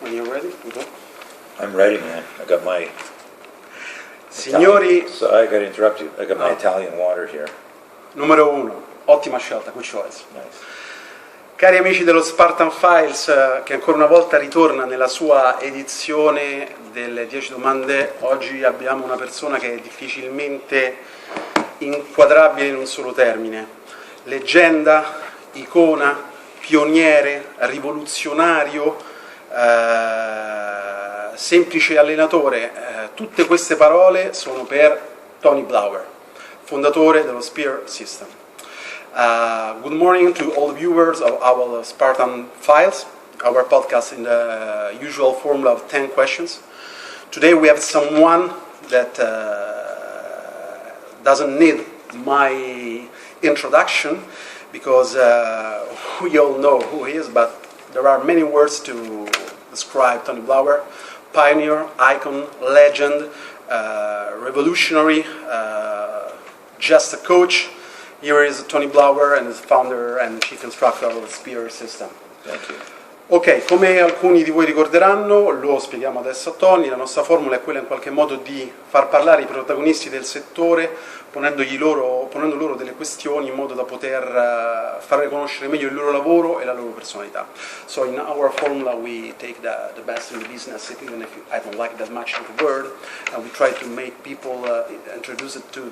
when you're ready, Udo. I'm ready, man. I got my Signori, So I got to interrupt you. I got my Italian water here. numero 1, ottima scelta, good choice. Nice. Cari amici dello Spartan Files, che ancora una volta ritorna nella sua edizione delle 10 domande, oggi abbiamo una persona che è difficilmente inquadrabile in un solo termine. Leggenda, icona, pioniere, rivoluzionario, semplice allenatore, tutte queste parole sono per Tony Blauer, fondatore dello Spear System. Good morning to all the viewers of our Spartan Files, our podcast in the usual formula of 10 questions. Today we have someone that doesn't need my introduction because we all know who he is, but there are many words to describe Tony Blauer: pioneer, icon, legend, revolutionary, just a coach. Here is Tony Blauer and is founder and chief instructor of the Spear System. Thank you. Ok, come alcuni di voi ricorderanno, lo spieghiamo adesso a Tony, la nostra formula è quella in qualche modo di far parlare i protagonisti del settore ponendo loro delle questioni in modo da poter far conoscere meglio il loro lavoro e la loro personalità. So in our formula we take the best in the business, even if I don't like that much the word, and we try to make people introduce it to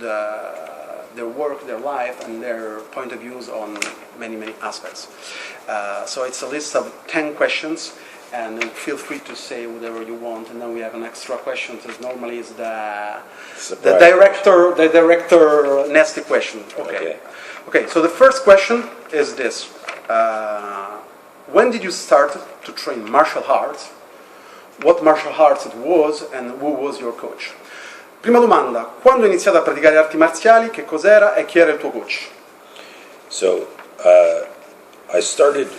their work, their life, and their point of views on many aspects. So it's a list of 10 questions, and feel free to say whatever you want. And then we have an extra question, that normally is the director nasty question. Okay. So the first question is this: when did you start to train martial arts? What martial arts it was, and who was your coach? Prima domanda, quando hai iniziato a praticare arti marziali, che cos'era e chi era il tuo coach? So I started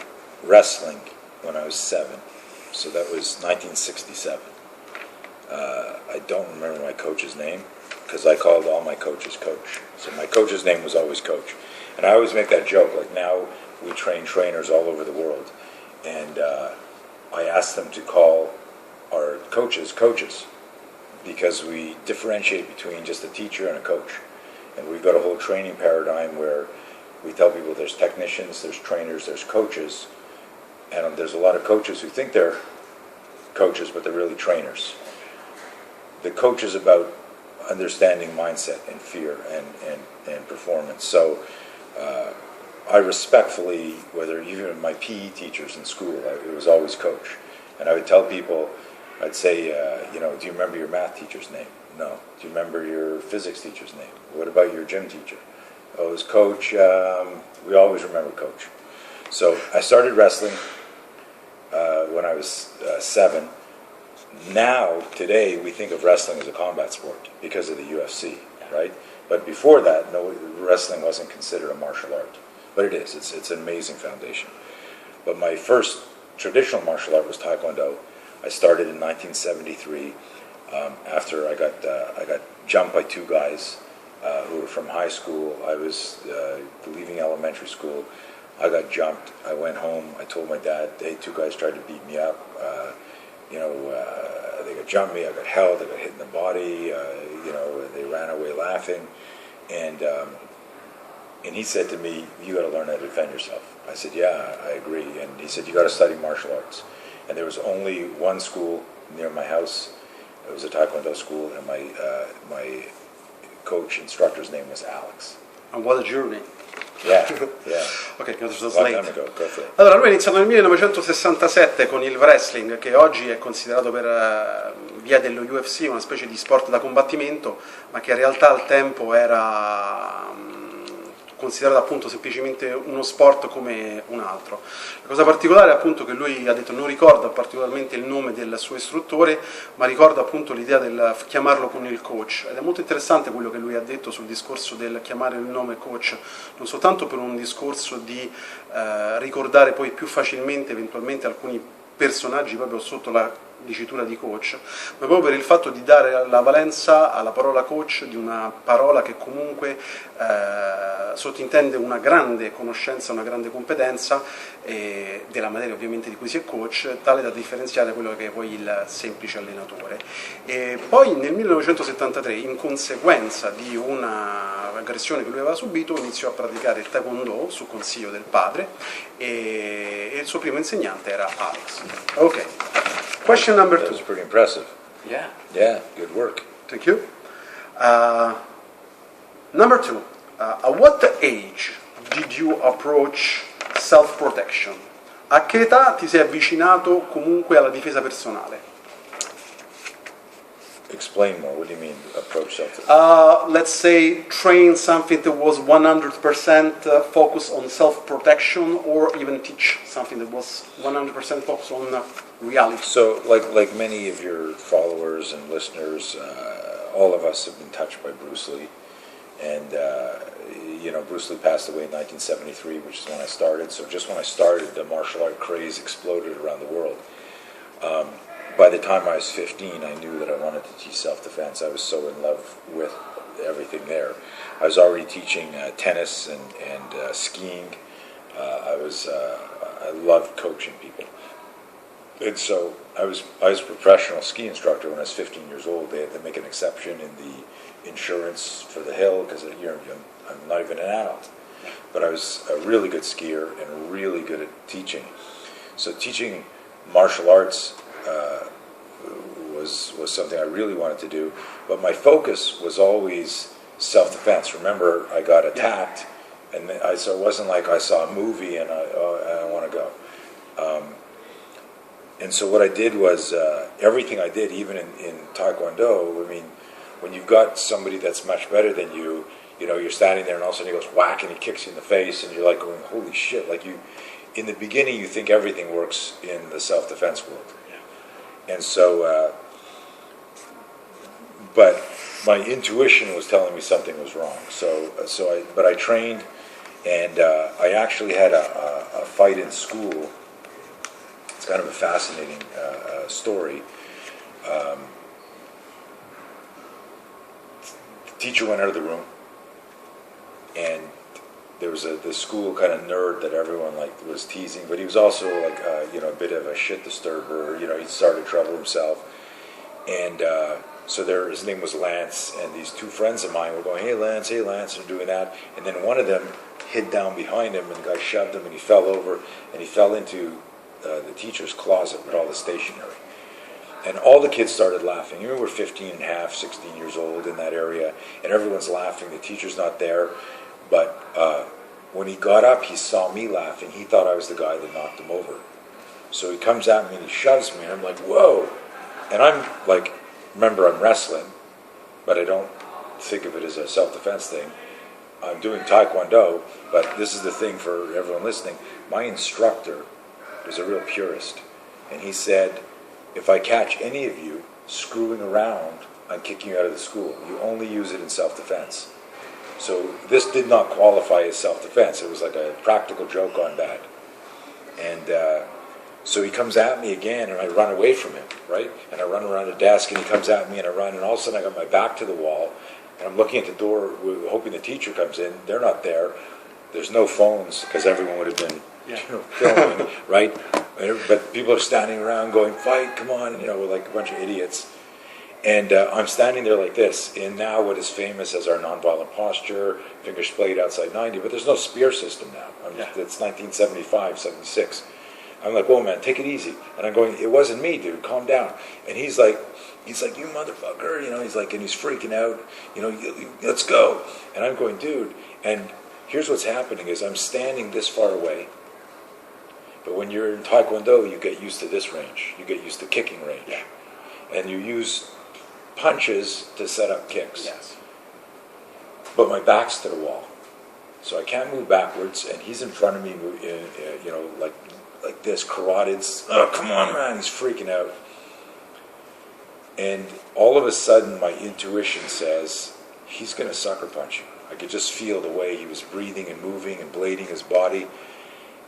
wrestling when I was 7. So that was 1967. I don't remember my coach's name because I called all my coaches coach. So my coach's name was always coach. And I always make that joke, like now we train trainers all over the world. And I asked them to call our coaches coaches, because we differentiate between just a teacher and a coach. And we've got a whole training paradigm where we tell people there's technicians, there's trainers, there's coaches, and there's a lot of coaches who think they're coaches, but they're really trainers. The coach is about understanding mindset and fear and performance. So I respectfully, whether even my PE teachers in school, it was always coach. And I would tell people, I'd say, do you remember your math teacher's name? No. Do you remember your physics teacher's name? What about your gym teacher? Oh, it was coach. We always remember coach. So I started wrestling when I was 7. Now, today, we think of wrestling as a combat sport because of the UFC, right? But before that, no, wrestling wasn't considered a martial art. But it is. It's an amazing foundation. But my first traditional martial art was Taekwondo. I started in 1973 after I got jumped by 2 guys who were from high school. I was leaving elementary school. I got jumped. I went home. I told my dad, hey, 2 guys tried to beat me up. They got jumped me. I got held. I got hit in the body. They ran away laughing. And he said to me, you got to learn how to defend yourself. I said, yeah, I agree. And he said, you got to study martial arts. And there was only one school near my house. It was a Taekwondo school, and my coach instructor's name was Alex. And what a journey. Yeah. Ok, because it was Long late. time ago. Go for it. Allora, lui ha iniziato nel 1967 con il wrestling, che oggi è considerato per via dello UFC una specie di sport da combattimento, ma che in realtà al tempo era considerato appunto semplicemente uno sport come un altro. La cosa particolare è appunto che lui ha detto non ricorda particolarmente il nome del suo istruttore, ma ricorda appunto l'idea del chiamarlo con il coach, ed è molto interessante quello che lui ha detto sul discorso del chiamare il nome coach, non soltanto per un discorso di ricordare poi più facilmente eventualmente alcuni personaggi proprio sotto la dicitura di coach, ma proprio per il fatto di dare la valenza alla parola coach di una parola che comunque sottintende una grande conoscenza, una grande competenza della materia ovviamente di cui si è coach, tale da differenziare quello che è poi il semplice allenatore. E poi nel 1973, in conseguenza di un'aggressione che lui aveva subito, iniziò a praticare il taekwondo su consiglio del padre e il suo primo insegnante era Alex. Ok. Question number That two. was pretty impressive. Yeah. Yeah, good work. Thank you. Number two. At what age did you approach self-protection? A che età ti sei avvicinato comunque alla difesa personale? Explain more. What do you mean, approach self? Let's say train something that was 100% focused on self-protection, or even teach something that was 100% focused on reality. So, like many of your followers and listeners, all of us have been touched by Bruce Lee, and Bruce Lee passed away in 1973, which is when I started. So just when I started, the martial art craze exploded around the world. By the time I was 15, I knew that I wanted to teach self-defense. I was so in love with everything there. I was already teaching tennis and skiing. I loved coaching people. And so I was a professional ski instructor when I was 15 years old. They had to make an exception in the insurance for the hill because I'm not even an adult. But I was a really good skier and really good at teaching. So teaching martial arts was something I really wanted to do. But my focus was always self-defense. Remember, I got attacked, and so it wasn't like I saw a movie and I want to go. And so what I did was everything I did, even in Taekwondo. I mean, when you've got somebody that's much better than you, you're standing there, and all of a sudden he goes whack, and he kicks you in the face, and you're like going, "Holy shit!" Like in the beginning, you think everything works in the self-defense world, and so. But my intuition was telling me something was wrong. But I trained, and I actually had a fight in school. It's kind of a fascinating story. The teacher went out of the room, and there was the school kind of nerd that everyone was teasing, but he was also a bit of a shit disturber. He started trouble himself, and so his name was Lance, and these two friends of mine were going, hey Lance, and doing that, and then one of them hid down behind him, and the guy shoved him, and he fell over, and he fell into the teacher's closet with all the stationery. And all the kids started laughing. You know, we're 15 and a half, 16 years old in that area, and everyone's laughing. The teacher's not there. But when he got up, he saw me laughing. He thought I was the guy that knocked him over. So he comes at me and he shoves me, and I'm like, whoa. And I'm like, remember, I'm wrestling, but I don't think of it as a self-defense thing. I'm doing Taekwondo, but this is the thing for everyone listening. My instructor is a real purist, and he said, if I catch any of you screwing around, I'm kicking you out of the school. You only use it in self-defense. So this did not qualify as self-defense. It was like a practical joke on that. And so he comes at me again, and I run away from him, right? And I run around the desk, and he comes at me, and I run, and all of a sudden I got my back to the wall, and I'm looking at the door, hoping the teacher comes in. They're not there. There's no phones, because everyone would have been filming, right? But people are standing around going, fight, come on, we're like a bunch of idiots. And I'm standing there like this, in now what is famous as our nonviolent posture, fingers splayed outside 90, but there's no spear system now. It's 1975, 76. I'm like, whoa, man, take it easy. And I'm going, it wasn't me, dude, calm down. And he's like, you motherfucker, he's like, and he's freaking out, let's go. And I'm going, dude, and here's what's happening is I'm standing this far away, but when you're in Taekwondo, you get used to this range. You get used to kicking range. Yeah. And you use punches to set up kicks. Yes. But my back's to the wall. So I can't move backwards, and he's in front of me, like this, carotid. Oh, come on, man, he's freaking out. And all of a sudden, my intuition says, he's going to sucker punch you. I could just feel the way he was breathing and moving and blading his body.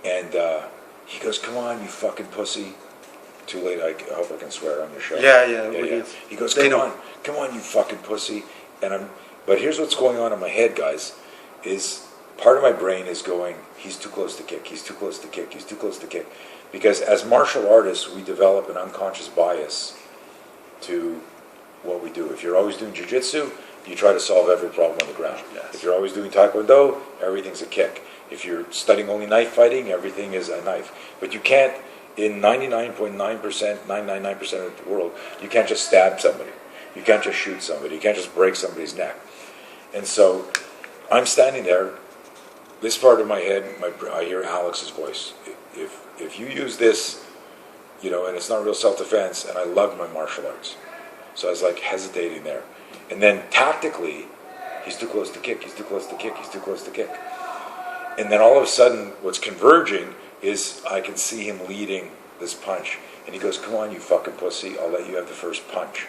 And he goes, come on, you fucking pussy. too late. I hope I can swear on your show. Yeah. He goes, They come on, you fucking pussy. But here's what's going on in my head, guys, is part of my brain is going, he's too close to kick, he's too close to kick, he's too close to kick. Because as martial artists, we develop an unconscious bias to what we do. If you're always doing jiu-jitsu, you try to solve every problem on the ground. Yes. If you're always doing taekwondo, everything's a kick. If you're studying only knife fighting, everything is a knife. But you can't, in 99.9% of the world, you can't just stab somebody. You can't just shoot somebody. You can't just break somebody's neck. And so I'm standing there, this part of my head, I hear Alex's voice. If you use this, and it's not real self-defense, and I love my martial arts. So I was like hesitating there. And then tactically, he's too close to kick, he's too close to kick, he's too close to kick. And then all of a sudden, what's converging is I can see him leading this punch. And he goes, come on, you fucking pussy, I'll let you have the first punch.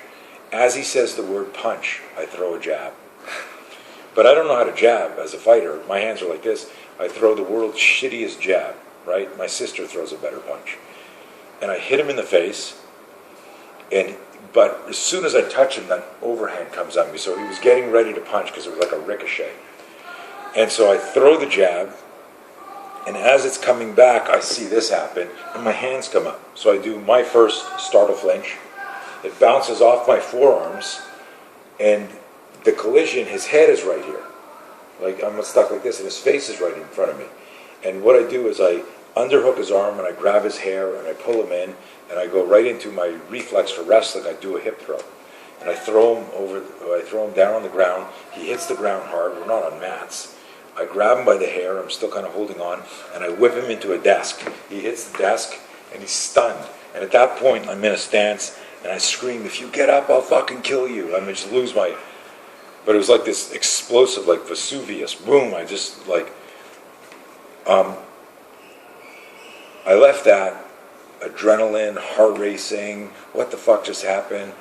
As he says the word punch, I throw a jab. But I don't know how to jab as a fighter. My hands are like this. I throw the world's shittiest jab, right? My sister throws a better punch. And I hit him in the face, but as soon as I touch him, that overhand comes on me. So he was getting ready to punch because it was like a ricochet. And so I throw the jab, and as it's coming back, I see this happen, and my hands come up. So I do my first startle flinch. It bounces off my forearms, and the collision, his head is right here. Like I'm stuck like this, and his face is right in front of me. And what I do is I underhook his arm, and I grab his hair, and I pull him in, and I go right into my reflex for wrestling. I do a hip throw, and I throw him down on the ground. He hits the ground hard. We're not on mats. I grab him by the hair. I'm still kind of holding on, and I whip him into a desk. He hits the desk, and he's stunned. And at that point, I'm in a stance, and I scream, "If you get up, I'll fucking kill you." I just lose my. But it was like this explosive, like Vesuvius. Boom! I just like. I left that adrenaline, heart racing. What the fuck just happened?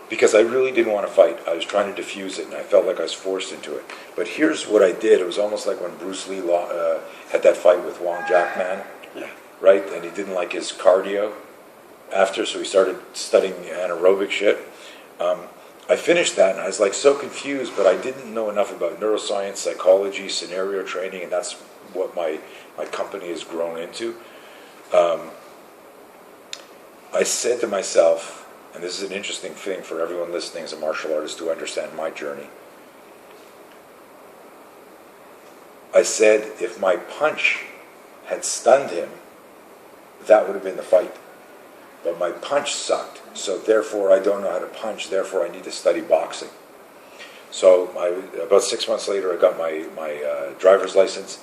Because I really didn't want to fight. I was trying to diffuse it, and I felt like I was forced into it. But here's what I did. It was almost like when Bruce Lee had that fight with Wong Jackman, right? And he didn't like his cardio after, so he started studying anaerobic shit. I finished that, and I was like so confused, but I didn't know enough about neuroscience, psychology, scenario training, and that's what my company has grown into. I said to myself, and this is an interesting thing for everyone listening as a martial artist to understand my journey. I said, if my punch had stunned him, that would have been the fight. But my punch sucked, so therefore I don't know how to punch, therefore I need to study boxing. So about 6 months later, I got my driver's license,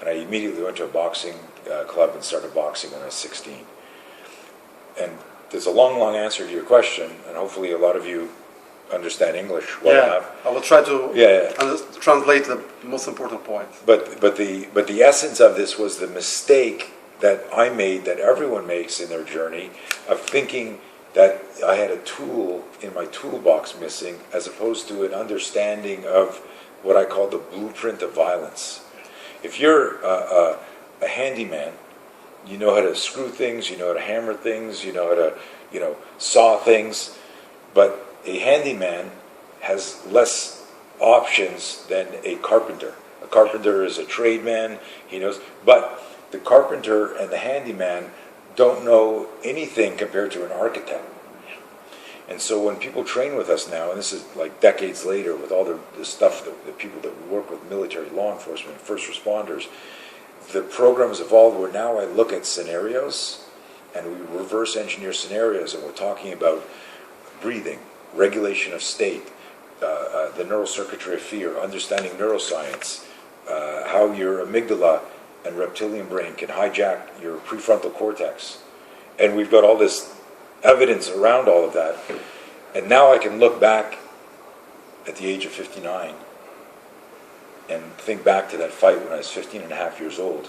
and I immediately went to a boxing club and started boxing when I was 16. And there's a long answer to your question, and hopefully a lot of you understand English well enough. I will try to translate the most important point. But the essence of this was the mistake that I made, that everyone makes in their journey, of thinking that I had a tool in my toolbox missing, as opposed to an understanding of what I call the blueprint of violence. If you're a handyman, you know how to screw things, you know how to hammer things, you know how to, saw things, but a handyman has less options than a carpenter. A carpenter is a tradesman, he knows, but the carpenter and the handyman don't know anything compared to an architect. And so when people train with us now, and this is like decades later with all the stuff, the people that work with military, law enforcement, first responders, the program's evolved where now I look at scenarios and we reverse engineer scenarios, and we're talking about breathing, regulation of state, the neural circuitry of fear, understanding neuroscience, how your amygdala and reptilian brain can hijack your prefrontal cortex. And we've got all this evidence around all of that. And now I can look back at the age of 59 and think back to that fight when I was 15 and a half years old,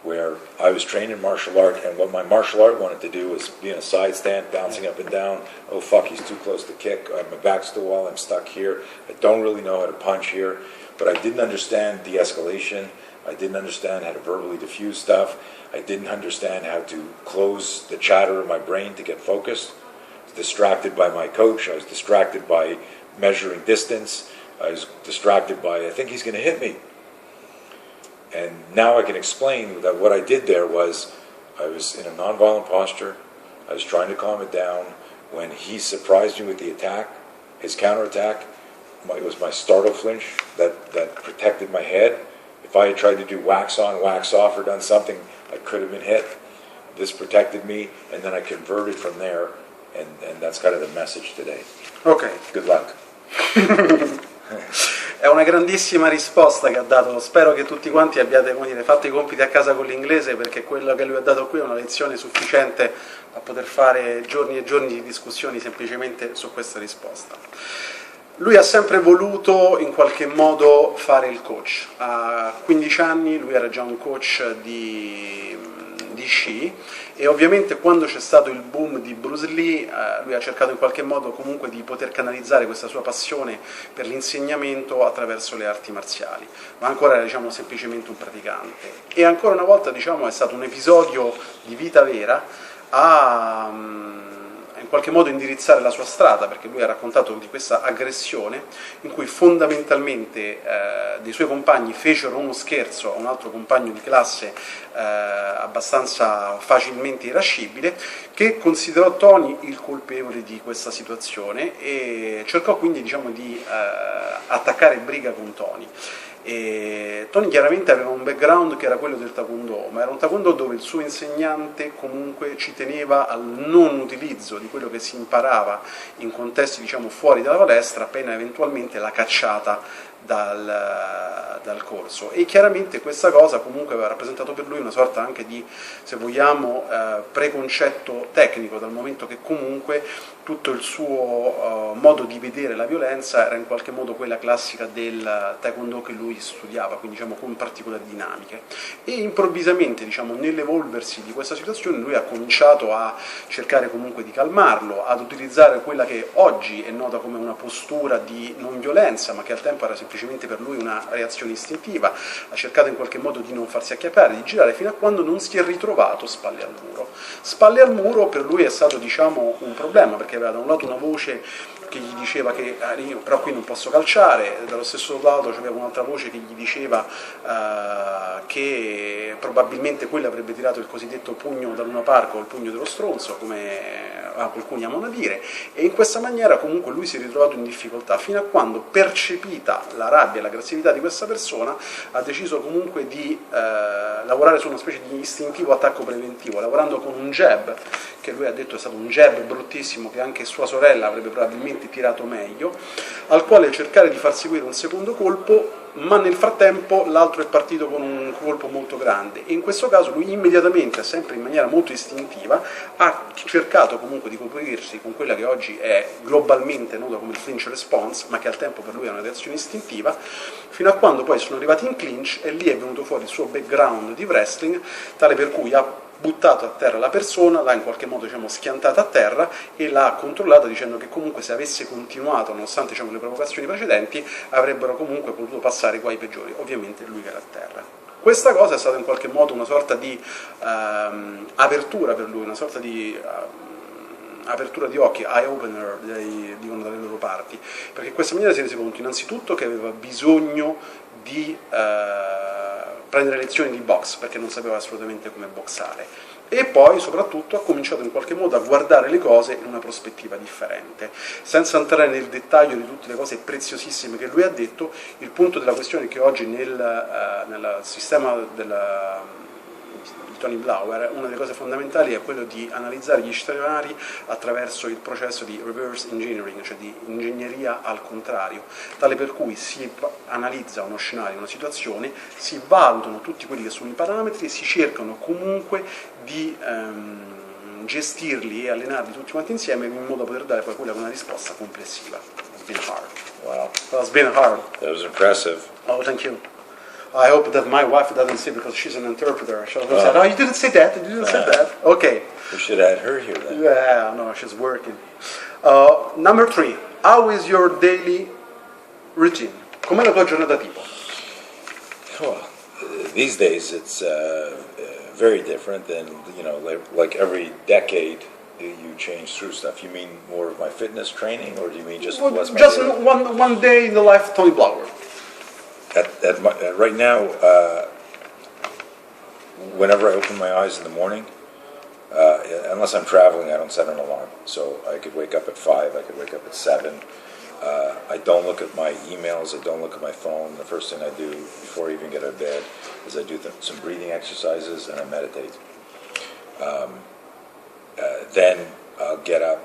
where I was trained in martial art, and what my martial art wanted to do was be in a side stand, bouncing up and down. Oh fuck, he's too close to kick. My back's to the wall, I'm stuck here. I don't really know how to punch here. But I didn't understand de-escalation. I didn't understand how to verbally diffuse stuff. I didn't understand how to close the chatter in my brain to get focused. I was distracted by my coach. I was distracted by measuring distance. I was distracted by, I think he's going to hit me. And now I can explain that what I did there was I was in a nonviolent posture. I was trying to calm it down. When he surprised me with the attack, his counterattack, it was my startle flinch that protected my head. If I had tried to do wax on, wax off, or done something, I could have been hit. This protected me, and then I converted from there, and that's kind of the message today. Ok. Good luck. È una grandissima risposta che ha dato, spero che tutti quanti abbiate, come dire, fatto i compiti a casa con l'inglese, perché quello che lui ha dato qui è una lezione sufficiente a poter fare giorni e giorni di discussioni semplicemente su questa risposta. Lui ha sempre voluto in qualche modo fare il coach. A 15 anni lui era già un coach di sci, e ovviamente quando c'è stato il boom di Bruce Lee lui ha cercato in qualche modo comunque di poter canalizzare questa sua passione per l'insegnamento attraverso le arti marziali, ma ancora era, diciamo, semplicemente un praticante. E ancora una volta, diciamo, è stato un episodio di vita vera a in qualche modo indirizzare la sua strada, perché lui ha raccontato di questa aggressione in cui fondamentalmente dei suoi compagni fecero uno scherzo a un altro compagno di classe abbastanza facilmente irascibile, che considerò Tony il colpevole di questa situazione e cercò quindi, diciamo, di attaccare briga con Tony. E Tony chiaramente aveva un background che era quello del taekwondo, ma era un taekwondo dove il suo insegnante comunque ci teneva al non utilizzo di quello che si imparava in contesti, diciamo, fuori dalla palestra, appena eventualmente la cacciata dal corso. E chiaramente questa cosa comunque aveva rappresentato per lui una sorta anche di, se vogliamo, preconcetto tecnico, dal momento che comunque tutto il suo modo di vedere la violenza era in qualche modo quella classica del taekwondo che lui studiava, quindi, diciamo, con particolari dinamiche. E improvvisamente, diciamo, nell'evolversi di questa situazione lui ha cominciato a cercare comunque di calmarlo, ad utilizzare quella che oggi è nota come una postura di non violenza, ma che al tempo era semplicemente per lui una reazione istintiva. Ha cercato in qualche modo di non farsi acchiappare, di girare, fino a quando non si è ritrovato spalle al muro. Spalle al muro per lui è stato, diciamo, un problema, perché aveva da un lato una voce che gli diceva che io però qui non posso calciare, dallo stesso lato c'aveva un'altra voce che gli diceva che probabilmente quello avrebbe tirato il cosiddetto pugno da Luna Park o il pugno dello stronzo, come alcuni amano dire, e in questa maniera comunque lui si è ritrovato in difficoltà, fino a quando, percepita la rabbia e l'aggressività di questa persona, ha deciso comunque di lavorare su una specie di istintivo attacco preventivo, lavorando con un jab, che lui ha detto è stato un jab bruttissimo, che anche sua sorella avrebbe probabilmente tirato meglio, al quale cercare di far seguire un secondo colpo, ma nel frattempo l'altro è partito con un colpo molto grande, e in questo caso lui immediatamente, sempre in maniera molto istintiva, ha cercato comunque di coprirsi con quella che oggi è globalmente nota come il clinch response, ma che al tempo per lui è una reazione istintiva, fino a quando poi sono arrivati in clinch e lì è venuto fuori il suo background di wrestling, tale per cui ha buttato a terra la persona, l'ha in qualche modo, diciamo, schiantata a terra e l'ha controllata, dicendo che comunque se avesse continuato, nonostante, diciamo, le provocazioni precedenti, avrebbero comunque potuto passare guai peggiori, ovviamente lui che era a terra. Questa cosa è stata in qualche modo una sorta di apertura per lui, una sorta di apertura di occhi, eye opener, dicono dalle loro parti, perché in questa maniera si è reso conto innanzitutto che aveva bisogno di prendere lezioni di box, perché non sapeva assolutamente come boxare, e poi soprattutto ha cominciato in qualche modo a guardare le cose in una prospettiva differente. Senza entrare nel dettaglio di tutte le cose preziosissime che lui ha detto, il punto della questione è che oggi nel sistema di Tony Blauer una delle cose fondamentali è quello di analizzare gli scenari attraverso il processo di reverse engineering, cioè di ingegneria al contrario, tale per cui si analizza uno scenario, una situazione, si valutano tutti quelli che sono i parametri e si cercano comunque di gestirli e allenarli tutti quanti insieme in modo da poter dare poi quella che è una risposta complessiva. It's been hard. Wow. Well, it's been hard. That was impressive. Oh, thank you. I hope that my wife doesn't see, because she's an interpreter. She'll say, "No, you didn't say that. You didn't say that." Okay. We should add her here then. Yeah, no, she's working. Number 3. How is your daily routine? Com'è la tua giornata tipo? Well, These days, it's very different, and like every decade, you change through stuff. You mean more of my fitness training, or do you mean just what's my just daily? one day in the life of Tony Blauer. Right now, whenever I open my eyes in the morning, unless I'm traveling, I don't set an alarm. So I could wake up at 5, I could wake up at 7. I don't look at my emails, I don't look at my phone. The first thing I do before I even get out of bed is I do some breathing exercises and I meditate. Then I'll get up.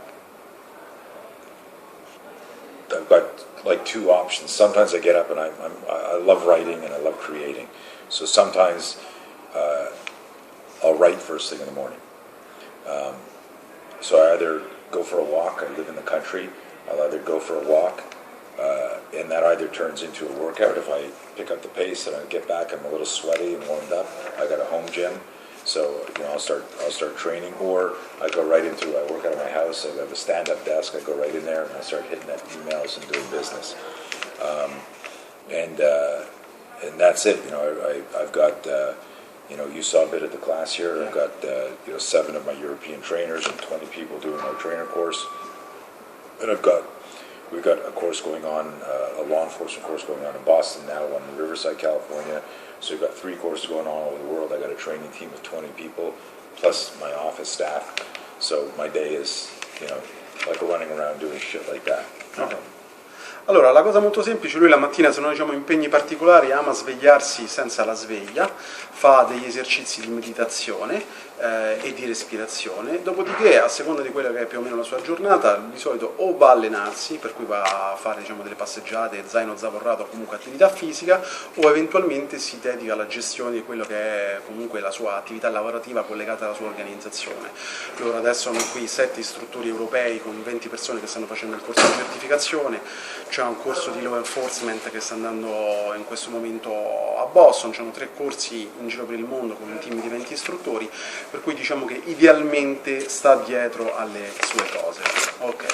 I've got like two options. Sometimes I get up and I love writing and I love creating. So sometimes I'll write first thing in the morning. So I either go for a walk. I live in the country. I'll either go for a walk, and that either turns into a workout. If I pick up the pace and I get back, I'm a little sweaty and warmed up. I got a home gym, so I'll start training. Or I go right into. I work out of my house. I have a stand-up desk. I go right in there and I start hitting at emails and doing business. And that's it. I've got. You saw a bit of the class here. I've got 7 of my European trainers and 20 people doing our trainer course. And we've got a course going on, a law enforcement course going on in Boston now, one in Riverside, California. So we've got 3 courses going on all over the world. I got a training team of 20 people, plus my office staff. So my day is, like running around doing shit like that. Okay. Allora, la cosa molto semplice, lui la mattina, se non diciamo impegni particolari, ama svegliarsi senza la sveglia, fa degli esercizi di meditazione e di respirazione, dopodiché, a seconda di quella che è più o meno la sua giornata, di solito o va a allenarsi, per cui va a fare delle passeggiate, zaino zavorrato o comunque attività fisica, o eventualmente si dedica alla gestione di quello che è comunque la sua attività lavorativa collegata alla sua organizzazione. Loro adesso hanno qui 7 istruttori europei con 20 persone che stanno facendo il corso di certificazione. C'è un corso di law enforcement che sta andando in questo momento a Boston, c'hanno 3 corsi in giro per il mondo con un team di 20 istruttori, per cui diciamo che idealmente sta dietro alle sue cose. Ok.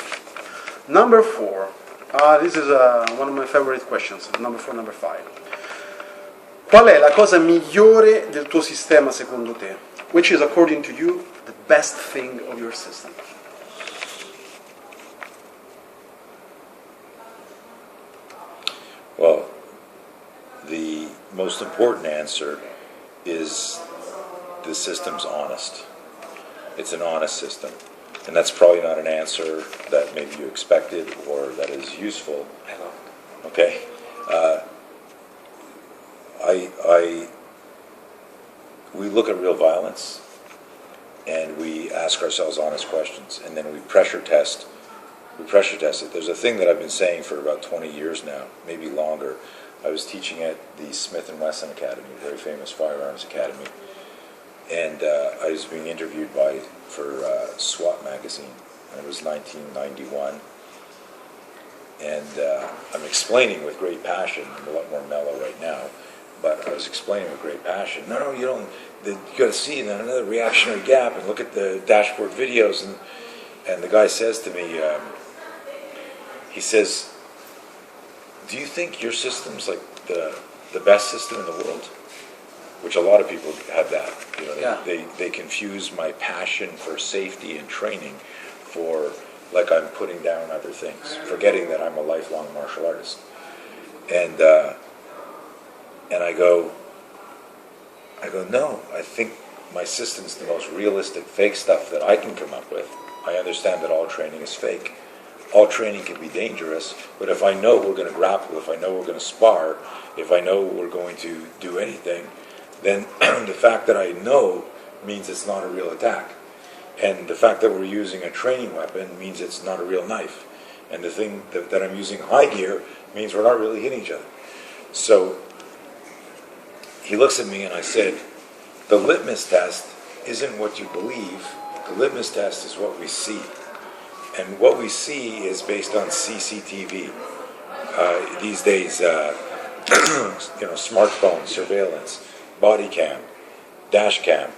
Number 4. This is one of my favorite questions. Number 4, number 5. Qual è la cosa migliore del tuo sistema secondo te? Which is according to you the best thing of your system? Well, the most important answer is the system's honest. It's an honest system. And that's probably not an answer that maybe you expected or that is useful. Okay? We look at real violence and we ask ourselves honest questions, and then we pressure test it. There's a thing that I've been saying for about 20 years now, maybe longer. I was teaching at the Smith & Wesson Academy, a very famous firearms academy, and I was being interviewed for SWAT magazine, and it was 1991. And I'm explaining with great passion. I'm a lot more mellow right now, but I was explaining with great passion. No, you don't. You got to see another reactionary gap and look at the dashboard videos. And the guy says to me, he says, "Do you think your system's like the best system in the world?" Which a lot of people have that. They confuse my passion for safety and training for like I'm putting down other things, forgetting that I'm a lifelong martial artist. And I go, no, I think my system's the most realistic fake stuff that I can come up with. I understand that all training is fake. All training can be dangerous, but if I know we're going to grapple, if I know we're going to spar, if I know we're going to do anything, then the fact that I know means it's not a real attack. And the fact that we're using a training weapon means it's not a real knife. And the thing that I'm using high gear means we're not really hitting each other. So he looks at me and I said, the litmus test isn't what you believe. The litmus test is what we see. And what we see is based on CCTV. These days, smartphone surveillance, body cam, dash cam.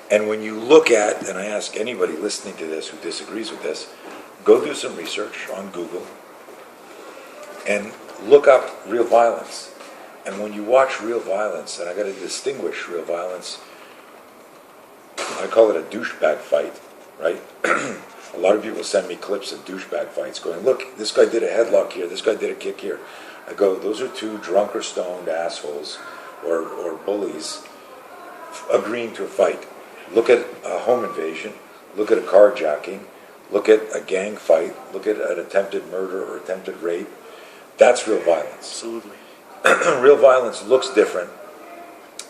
And when you look at, and I ask anybody listening to this who disagrees with this, go do some research on Google and look up real violence. And when you watch real violence, and I got to distinguish real violence, I call it a douchebag fight, right? A lot of people send me clips of douchebag fights going, look, this guy did a headlock here, this guy did a kick here. I go, those are two drunk or stoned assholes or bullies agreeing to a fight. Look at a home invasion, look at a carjacking, look at a gang fight, look at an attempted murder or attempted rape. That's real violence. Absolutely. Real violence looks different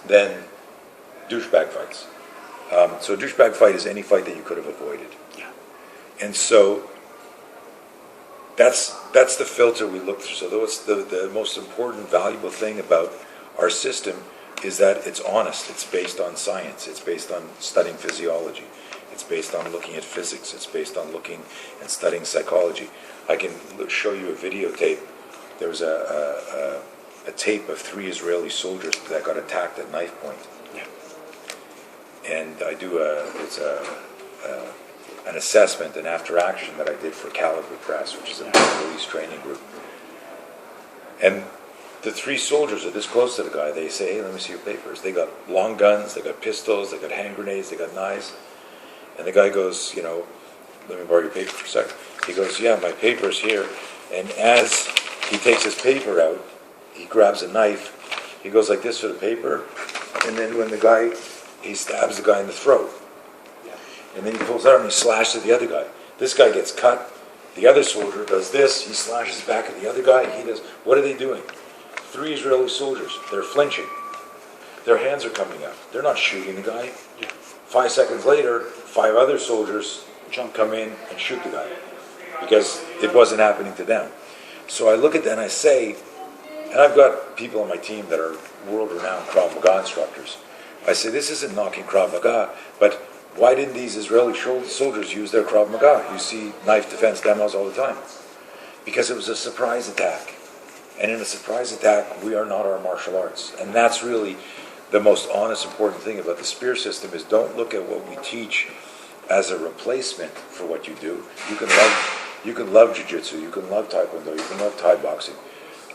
than douchebag fights. So a douchebag fight is any fight that you could have avoided. Yeah. And so that's the filter we look through. So that's the most important, valuable thing about our system is that it's honest. It's based on science. It's based on studying physiology. It's based on looking at physics. It's based on looking and studying psychology. I can show you a videotape. There was a tape of 3 Israeli soldiers that got attacked at knife point. Yeah. And I do an assessment, an after action that I did for Caliber Press, which is a police training group. And the 3 soldiers are this close to the guy. They say, hey, let me see your papers. They got long guns, they got pistols, they got hand grenades, they got knives. And the guy goes, let me borrow your paper for a second. He goes, yeah, my paper's here. And as he takes his paper out, he grabs a knife. He goes like this for the paper. And then when he stabs the guy in the throat. And then he pulls out and he slashes at the other guy. This guy gets cut. The other soldier does this. He slashes back at the other guy. He does. What are they doing? 3 Israeli soldiers. They're flinching. Their hands are coming up. They're not shooting the guy. 5 seconds later, 5 other soldiers come in and shoot the guy because it wasn't happening to them. So I look at that and I say, and I've got people on my team that are world-renowned Krav Maga instructors. I say, this isn't knocking Krav Maga, but why didn't these Israeli soldiers use their Krav Maga? You see knife defense demos all the time. Because it was a surprise attack. And in a surprise attack, we are not our martial arts. And that's really the most honest, important thing about the spear system is don't look at what we teach as a replacement for what you do. You can love jiu-jitsu, you can love taekwondo, you can love Thai boxing.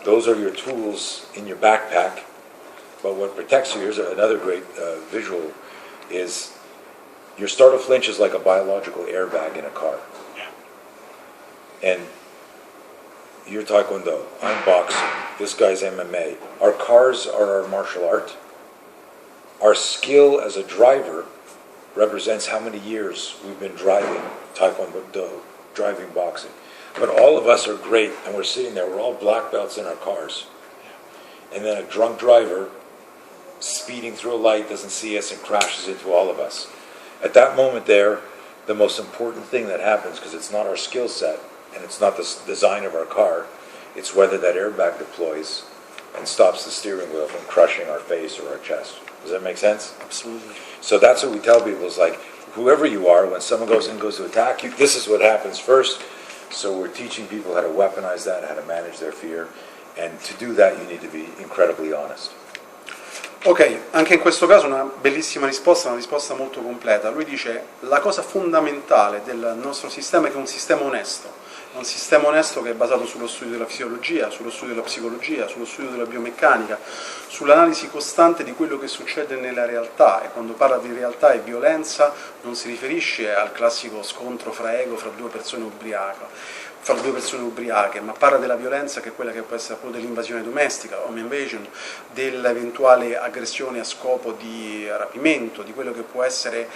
Those are your tools in your backpack. But what protects you, here's another great visual, is your startle flinch is like a biological airbag in a car. And you're taekwondo, I'm boxing, this guy's MMA. Our cars are our martial art. Our skill as a driver represents how many years we've been driving taekwondo, driving boxing. But all of us are great, and we're sitting there, we're all black belts in our cars. And then a drunk driver speeding through a light doesn't see us and crashes into all of us. At that moment there, the most important thing that happens, because it's not our skill set, and it's not the design of our car, it's whether that airbag deploys and stops the steering wheel from crushing our face or our chest. Does that make sense? Absolutely. So that's what we tell people is like, whoever you are, when someone goes to attack you, this is what happens first. So we're teaching people how to weaponize that, how to manage their fear. And to do that, you need to be incredibly honest. Ok, anche in questo caso una bellissima risposta, una risposta molto completa. Lui dice la cosa fondamentale del nostro sistema è che è un sistema onesto che è basato sullo studio della fisiologia, sullo studio della psicologia, sullo studio della biomeccanica, sull'analisi costante di quello che succede nella realtà, e quando parla di realtà e violenza non si riferisce al classico scontro fra ego, fra due persone ubriache, ma parla della violenza che è quella che può essere appunto dell'invasione domestica, home invasion, dell'eventuale aggressione a scopo di rapimento, di quello che può essere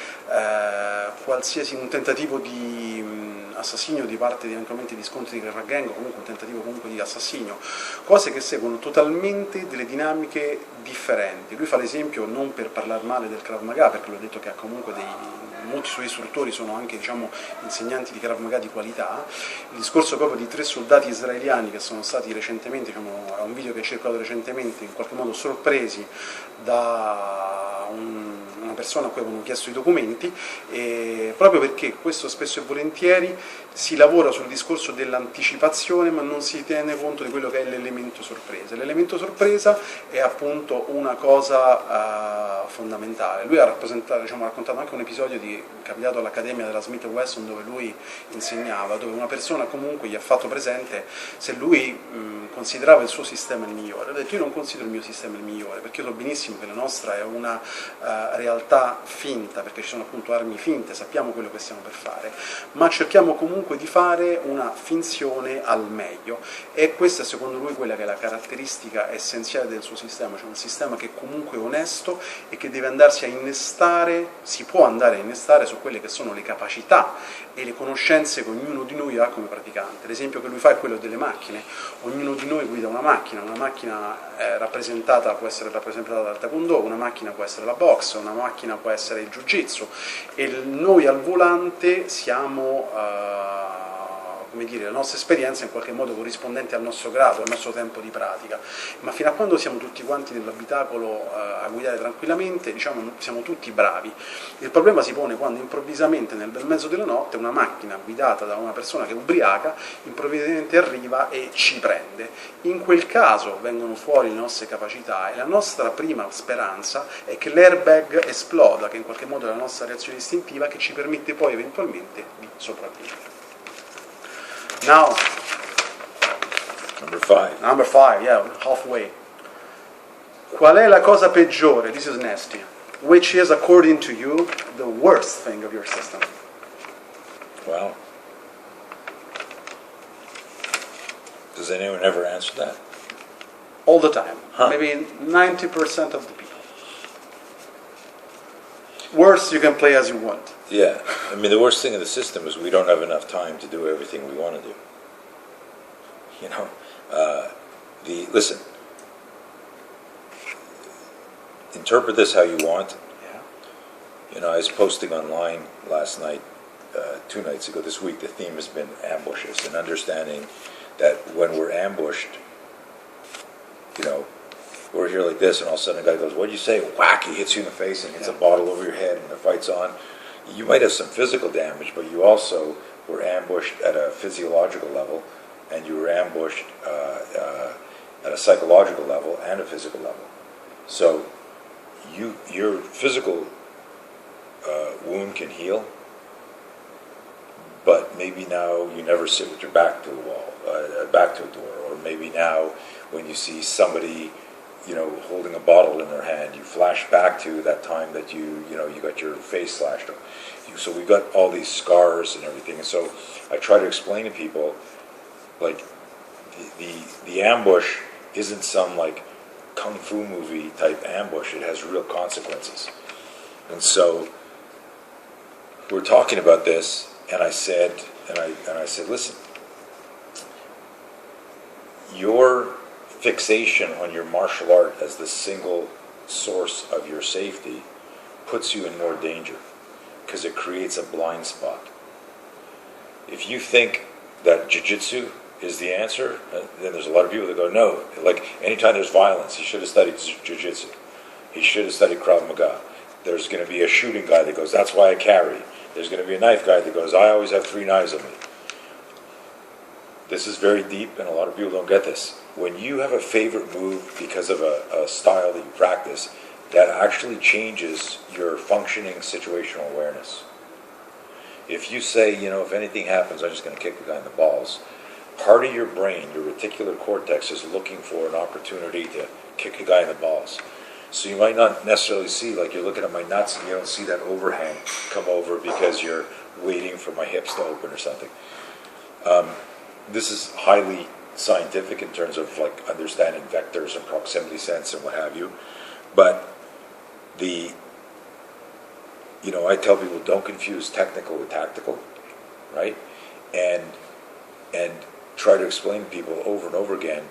qualsiasi un tentativo di assassinio di parte eventualmente di scontri di gang, o comunque un tentativo comunque di assassinio, cose che seguono totalmente delle dinamiche differenti. Lui fa l'esempio, non per parlare male del Krav Maga, perché lui ha detto che ha comunque molti suoi istruttori sono anche insegnanti di Krav Maga di qualità. Il discorso proprio di 3 soldati israeliani che sono stati recentemente, è un video che è circolato recentemente, in qualche modo sorpresi da una persona a cui avevano chiesto i documenti, proprio perché questo spesso e volentieri si lavora sul discorso dell'anticipazione ma non si tiene conto di quello che è l'elemento sorpresa. L'elemento sorpresa è appunto una cosa fondamentale. Lui ha raccontato anche un episodio capitato all'Accademia della Smith Wesson, dove lui insegnava, dove una persona comunque gli ha fatto presente se lui considerava il suo sistema il migliore. Ha detto: io non considero il mio sistema il migliore, perché io so benissimo che la nostra è una realtà finta, perché ci sono appunto armi finte, sappiamo quello che stiamo per fare, ma cerchiamo comunque di fare una finzione al meglio, e questa è secondo lui quella che è la caratteristica essenziale del suo sistema, cioè un sistema che comunque è onesto e che deve andarsi a innestare, si può andare a innestare su quelle che sono le capacità e le conoscenze che ognuno di noi ha come praticante. L'esempio che lui fa è quello delle macchine. Ognuno di noi guida una macchina può essere rappresentata dal taekwondo, una macchina può essere la box, una macchina può essere il jiu-jitsu, e noi al volante siamo la nostra esperienza in qualche modo corrispondente al nostro grado, al nostro tempo di pratica, ma fino a quando siamo tutti quanti nell'abitacolo a guidare tranquillamente, siamo tutti bravi. Il problema si pone quando improvvisamente nel bel mezzo della notte una macchina guidata da una persona che è ubriaca improvvisamente arriva e ci prende. In quel caso vengono fuori le nostre capacità, e la nostra prima speranza è che l'airbag esploda, che in qualche modo è la nostra reazione istintiva, che ci permette poi eventualmente di sopravvivere. Now, Number five, yeah, halfway. Qual è la cosa peggiore? This is nasty. Which is, according to you, the worst thing of your system? Wow. Does anyone ever answer that? All the time. Huh. Maybe 90% of the people. Worse, you can play as you want. Yeah. I mean, the worst thing in the system is we don't have enough time to do everything we want to do. You know, listen, interpret this how you want. Yeah. You know, I was posting online last night, 2 nights ago, this week, the theme has been ambushes, and understanding that when we're ambushed, you know, we're here like this, and all of a sudden a guy goes, "What'd you say?" Whack, he hits you in the face and hits a bottle over your head, and the fight's on. You might have some physical damage, but you also were ambushed at a physiological level, and you were ambushed at a psychological level and a physical level. So your physical wound can heal, but maybe now you never sit with your back to the wall, back to a door, or maybe now when you see somebody, you know, holding a bottle in their hand, you flash back to that time that you got your face slashed up. So we've got all these scars and everything, and so I try to explain to people, like, the ambush isn't some like kung fu movie type ambush. It has real consequences. And so we're talking about this, and I said, listen, your fixation on your martial art as the single source of your safety puts you in more danger, because it creates a blind spot. If you think that jiu-jitsu is the answer, then there's a lot of people that go, no, like anytime there's violence, he should have studied jiu-jitsu. He should have studied Krav Maga. There's going to be a shooting guy that goes, that's why I carry. There's going to be a knife guy that goes, I always have 3 knives on me. This is very deep, and a lot of people don't get this. When you have a favorite move because of a style that you practice, that actually changes your functioning situational awareness. If you say, you know, if anything happens, I'm just going to kick the guy in the balls, part of your brain, your reticular cortex, is looking for an opportunity to kick a guy in the balls. So you might not necessarily see, like you're looking at my nuts and you don't see that overhang come over because you're waiting for my hips to open or something. This is highly scientific in terms of like understanding vectors and proximity sense and what have you. But I tell people, don't confuse technical with tactical, right? And try to explain to people over and over again,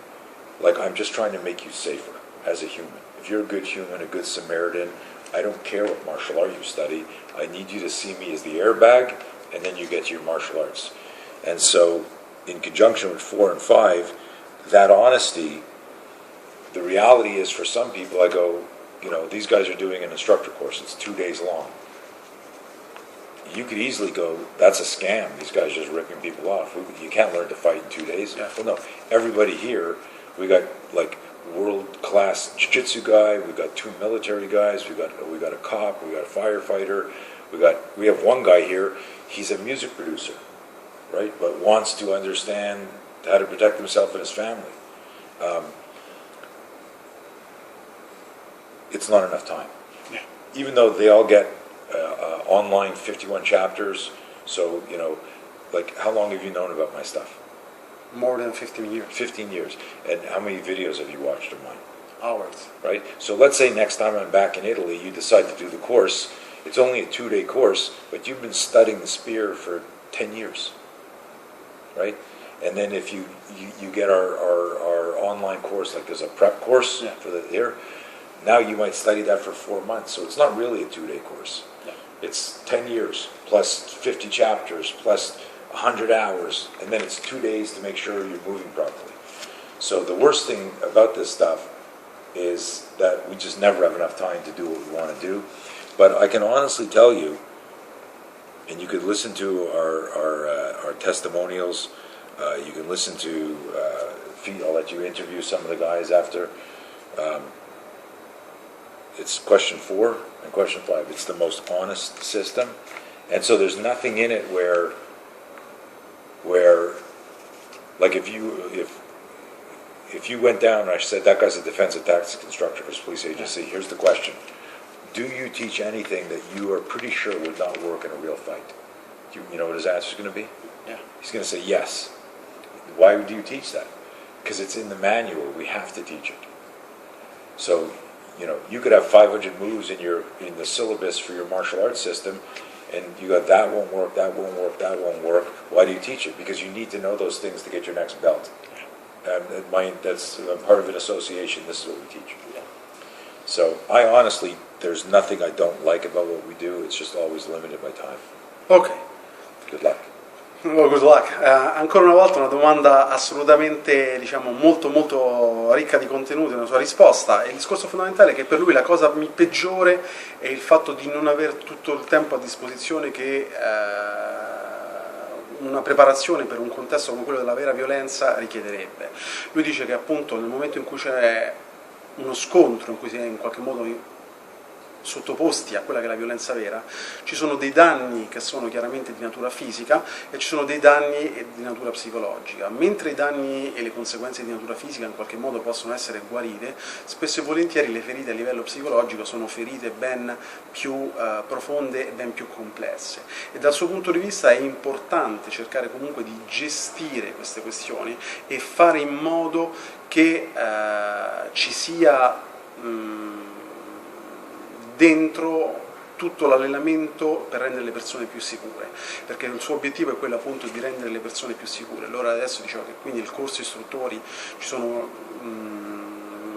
like, I'm just trying to make you safer as a human. If you're a good human, a good Samaritan, I don't care what martial art you study. I need you to see me as the airbag, and then you get to your martial arts. And so, in conjunction with 4 and 5, that honesty, the reality is for some people, I go, these guys are doing an instructor course. It's 2 days long. You could easily go, that's a scam. These guys are just ripping people off. You can't learn to fight in 2 days. Yeah. Well, no. Everybody here, we got like world-class jiu-jitsu guy. We got 2 military guys. We got a cop. We got a firefighter. We have one guy here. He's a music producer, right? But wants to understand how to protect himself and his family. It's not enough time. Yeah. Even though they all get online 51 chapters, so, like, how long have you known about my stuff? More than 15 years. 15 years. And how many videos have you watched of mine? Hours. Right? So let's say next time I'm back in Italy, you decide to do the course. It's only a 2-day course, but you've been studying the spear for 10 years. Right? And then if you get our online course, like there's a prep course for the here, now you might study that for 4 months. So it's not really a 2-day course. Yeah. It's 10 years, plus 50 chapters, plus 100 hours, and then it's 2 days to make sure you're moving properly. So the worst thing about this stuff is that we just never have enough time to do what we want to do. But I can honestly tell you, and you could listen to our testimonials, you can listen to, I'll let you interview some of the guys after. It's question 4 and question 5. It's the most honest system. And so there's nothing in it where like if you went down and I said, that guy's a defensive tactics instructor for his police agency, here's the question. Do you teach anything that you are pretty sure would not work in a real fight? You know what his answer's going to be? Yeah. He's going to say yes. Why do you teach that? Because it's in the manual. We have to teach it. So, you could have 500 moves in the syllabus for your martial arts system, and you go, that won't work, that won't work, that won't work. Why do you teach it? Because you need to know those things to get your next belt. That's part of an association. This is what we teach. Yeah. So I honestly, there's nothing I don't like about what we do. It's just always limited by time. Ok. Good luck. Oh, good luck. Ancora una volta una domanda assolutamente, molto molto ricca di contenuti nella sua risposta. E il discorso fondamentale è che per lui la cosa peggiore è il fatto di non avere tutto il tempo a disposizione che una preparazione per un contesto come quello della vera violenza richiederebbe. Lui dice che appunto nel momento in cui c'è uno scontro, in cui si è in qualche modo sottoposti a quella che è la violenza vera, ci sono dei danni che sono chiaramente di natura fisica e ci sono dei danni di natura psicologica. Mentre i danni e le conseguenze di natura fisica in qualche modo possono essere guarite, spesso e volentieri le ferite a livello psicologico sono ferite ben più profonde e ben più complesse. E dal suo punto di vista è importante cercare comunque di gestire queste questioni e fare in modo che ci sia dentro tutto l'allenamento per rendere le persone più sicure, perché il suo obiettivo è quello appunto di rendere le persone più sicure. Allora adesso diceva che quindi il corso istruttori ci sono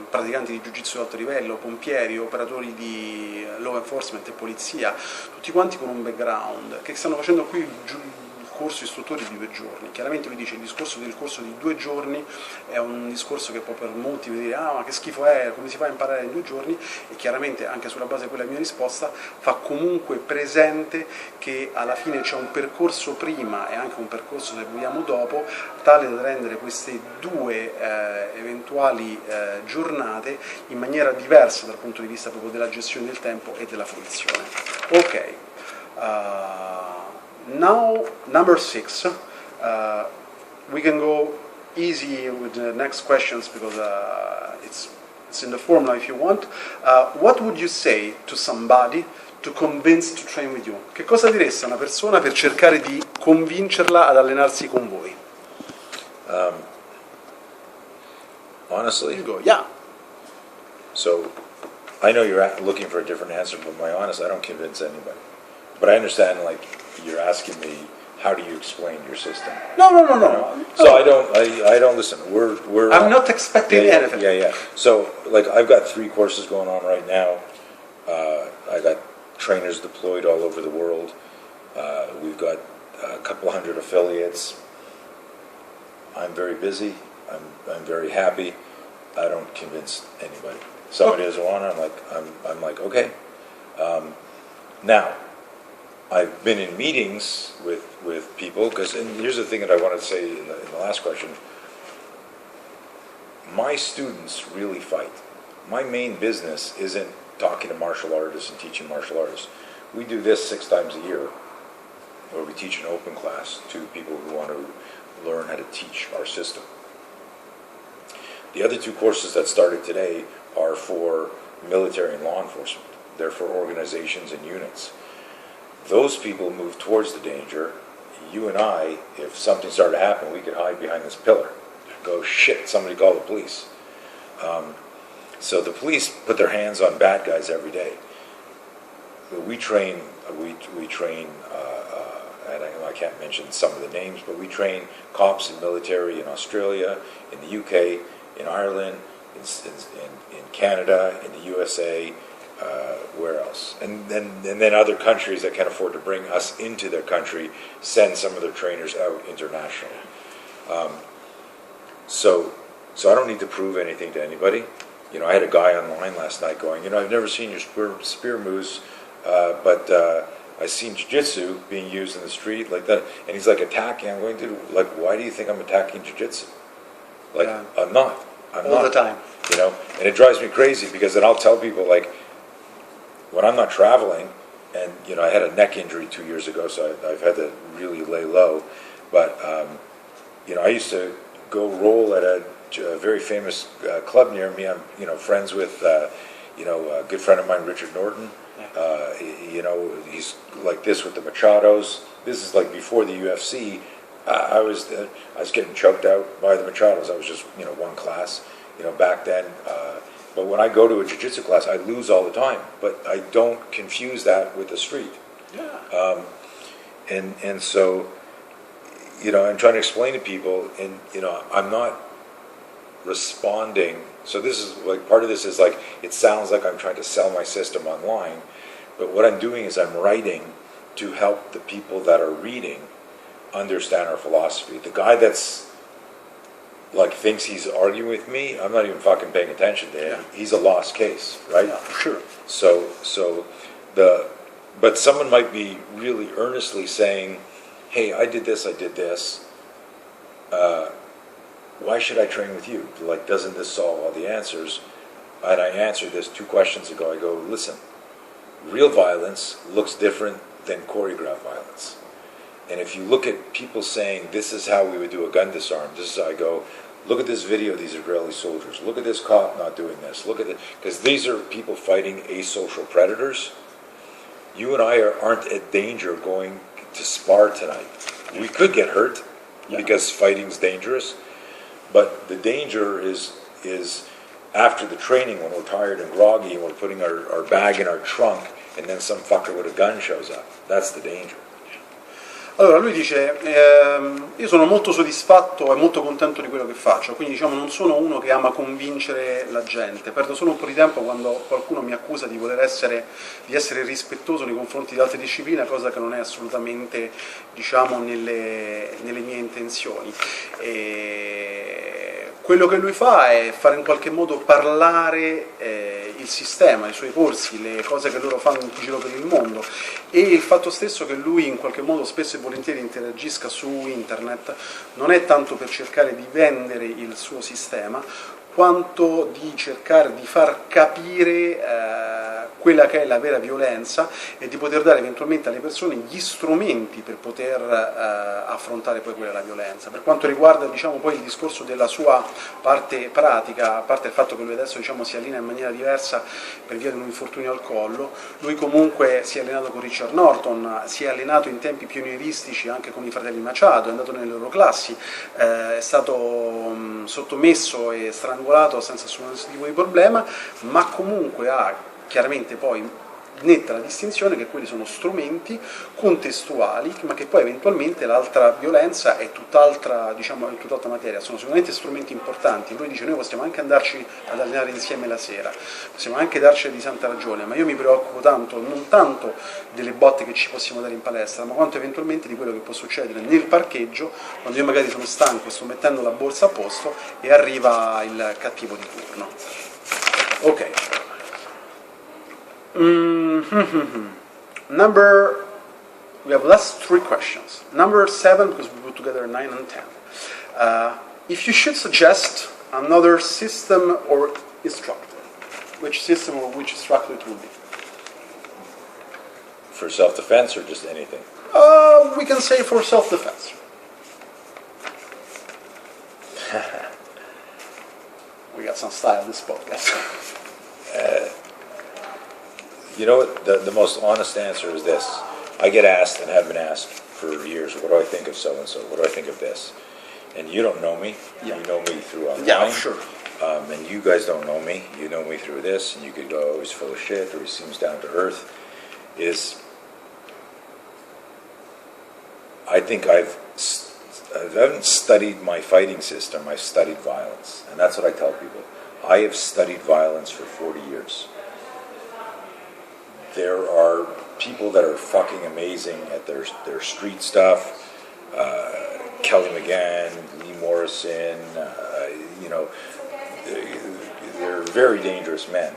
praticanti di jiu-jitsu di alto livello, pompieri, operatori di law enforcement e polizia, tutti quanti con un background, che stanno facendo qui il corso istruttori di 2 giorni. Chiaramente lui dice che il discorso del corso di 2 giorni è un discorso che può per molti vedere, ma che schifo è, come si fa a imparare in 2 giorni, e chiaramente anche sulla base di quella mia risposta fa comunque presente che alla fine c'è un percorso prima e anche un percorso, se vogliamo, dopo, tale da rendere queste 2 eventuali giornate in maniera diversa dal punto di vista proprio della gestione del tempo e della fruizione. Ok. Now, number 6, we can go easy with the next questions because it's in the formula if you want. What would you say to somebody to convince to train with you? Che cosa direste a una persona per cercare di convincerla ad allenarsi con voi? Honestly? You go, yeah. So, I know you're looking for a different answer, but my honest, I don't convince anybody. But I understand, like, you're asking me, how do you explain your system? No. So I don't listen. We're. I'm not expecting anything. Yeah. So, like, I've got 3 courses going on right now. I got trainers deployed all over the world. We've got a couple hundred affiliates. I'm very busy. I'm very happy. I don't convince anybody. Somebody doesn't want it, I'm like, okay. Now, I've been in meetings with people, and here's the thing that I wanted to say in the last question. My students really fight. My main business isn't talking to martial artists and teaching martial artists. We do this 6 times a year, where we teach an open class to people who want to learn how to teach our system. The other 2 courses that started today are for military and law enforcement. They're for organizations and units. Those people move towards the danger. You and I, if something started to happen, we could hide behind this pillar. Go, shit, somebody call the police. So the police put their hands on bad guys every day. We train, and I can't mention some of the names, but we train cops and military in Australia, in the UK, in Ireland, in Canada, in the USA, where else? And then other countries that can afford to bring us into their country send some of their trainers out internationally. So I don't need to prove anything to anybody. You know, I had a guy online last night going, you know, I've never seen your spear moves, but I've seen jiu-jitsu being used in the street like that. And he's like attacking. I'm going to, like, why do you think I'm attacking jiu-jitsu? Like, yeah. I'm not. All the time. You know, and it drives me crazy because then I'll tell people, like, when I'm not traveling, and, you know, I had a neck injury 2 years ago, so I've had to really lay low. But, you know, I used to go roll at a very famous club near me. I'm, you know, friends with, you know, a good friend of mine, Richard Norton. You know, he's like this with the Machados. This is like before the UFC. I was getting choked out by the Machados. I was just, you know, one class, you know, back then. But when I go to a jiu-jitsu class, I lose all the time. But I don't confuse that with the street. Yeah. And so, you know, I'm trying to explain to people, and, you know, I'm not responding. So this is like, part of this is like, it sounds like I'm trying to sell my system online, but what I'm doing is I'm writing to help the people that are reading understand our philosophy. The guy that's like thinks he's arguing with me, I'm not even fucking paying attention to him. He's a lost case, right? Yeah, for sure. But someone might be really earnestly saying, hey, I did this. Why should I train with you? Like, doesn't this solve all the answers? And I answered this 2 questions ago. I go, listen, real violence looks different than choreographed violence. And if you look at people saying, this is how we would do a gun disarm, this is how I go, look at this video of these Israeli soldiers. Look at this cop not doing this. Look at it. Because these are people fighting asocial predators. You and I aren't at danger going to spar tonight. We could get hurt because fighting's dangerous. But the danger is after the training when we're tired and groggy and we're putting our bag in our trunk and then some fucker with a gun shows up. That's the danger. Allora lui dice, io sono molto soddisfatto e molto contento di quello che faccio, quindi diciamo non sono uno che ama convincere la gente, perdo solo un po' di tempo quando qualcuno mi accusa di voler essere rispettoso nei confronti di altre discipline, cosa che non è assolutamente, diciamo, nelle mie intenzioni. Quello che lui fa è fare in qualche modo parlare il sistema, i suoi corsi, le cose che loro fanno in giro per il mondo, e il fatto stesso che lui in qualche modo spesso e volentieri interagisca su internet non è tanto per cercare di vendere il suo sistema quanto di cercare di far capire quella che è la vera violenza e di poter dare eventualmente alle persone gli strumenti per poter affrontare poi quella la violenza. Per quanto riguarda, diciamo, poi il discorso della sua parte pratica, a parte il fatto che lui adesso, diciamo, si allinea in maniera diversa per via di un infortunio al collo, lui comunque si è allenato con Richard Norton, si è allenato in tempi pionieristici anche con i fratelli Machado, è andato nelle loro classi, è stato sottomesso e strangolato senza nessun tipo di problema, ma comunque ha chiaramente poi netta la distinzione che quelli sono strumenti contestuali, ma che poi eventualmente l'altra violenza è tutt'altra, diciamo, è tutt'altra materia, sono sicuramente strumenti importanti. Lui dice: noi possiamo anche andarci ad allenare insieme la sera, possiamo anche darci di santa ragione, ma io mi preoccupo tanto, non tanto delle botte che ci possiamo dare in palestra, ma quanto eventualmente di quello che può succedere nel parcheggio, quando io magari sono stanco e sto mettendo la borsa a posto e arriva il cattivo di turno. Okay. Number, we have last 3 questions. Number 7, because we put together 9 and 10. If you should suggest another system or instructor, which system or which instructor it would be? For self-defense or just anything? We can say for self-defense. We got some style in this podcast. You know what? The most honest answer is this. I get asked and have been asked for years, what do I think of so-and-so? What do I think of this? And you don't know me. Yeah. You know me through online. Yeah, sure. And you guys don't know me. You know me through this, and you could go, oh, he's full of shit, or he seems down to earth. I think I haven't studied my fighting system, I've studied violence. And that's what I tell people. I have studied violence for 40 years. There are people that are fucking amazing at their street stuff. Kelly McGann, Lee Morrison, they're very dangerous men.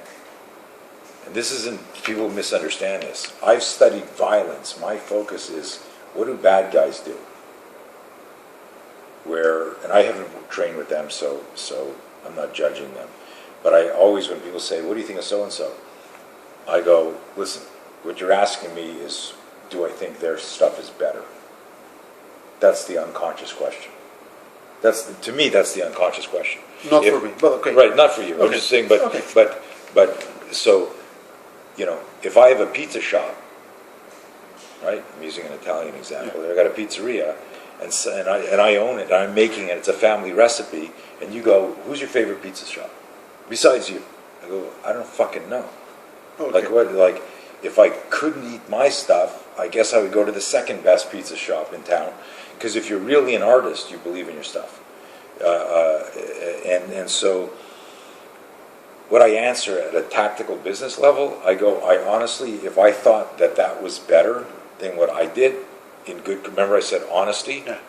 And this isn't, people misunderstand this. I've studied violence. My focus is, what do bad guys do? And I haven't trained with them, so I'm not judging them. But I always, when people say, what do you think of so-and-so? I go, listen, what you're asking me is, do I think their stuff is better? That's the unconscious question. To me, that's the unconscious question. Not for me, but okay. Right, not for you. Okay. I'm just saying, but so, if I have a pizza shop, right? I'm using an Italian example. Yeah. I got a pizzeria, and I own it. And I'm making it. It's a family recipe. And you go, who's your favorite pizza shop besides you? I go, I don't fucking know. Okay. Like what? Like if I couldn't eat my stuff, I guess I would go to the second best pizza shop in town. Because if you're really an artist, you believe in your stuff. And so, what I answer at a tactical business level, I honestly, if I thought that was better than what I did, remember I said honesty? Yeah.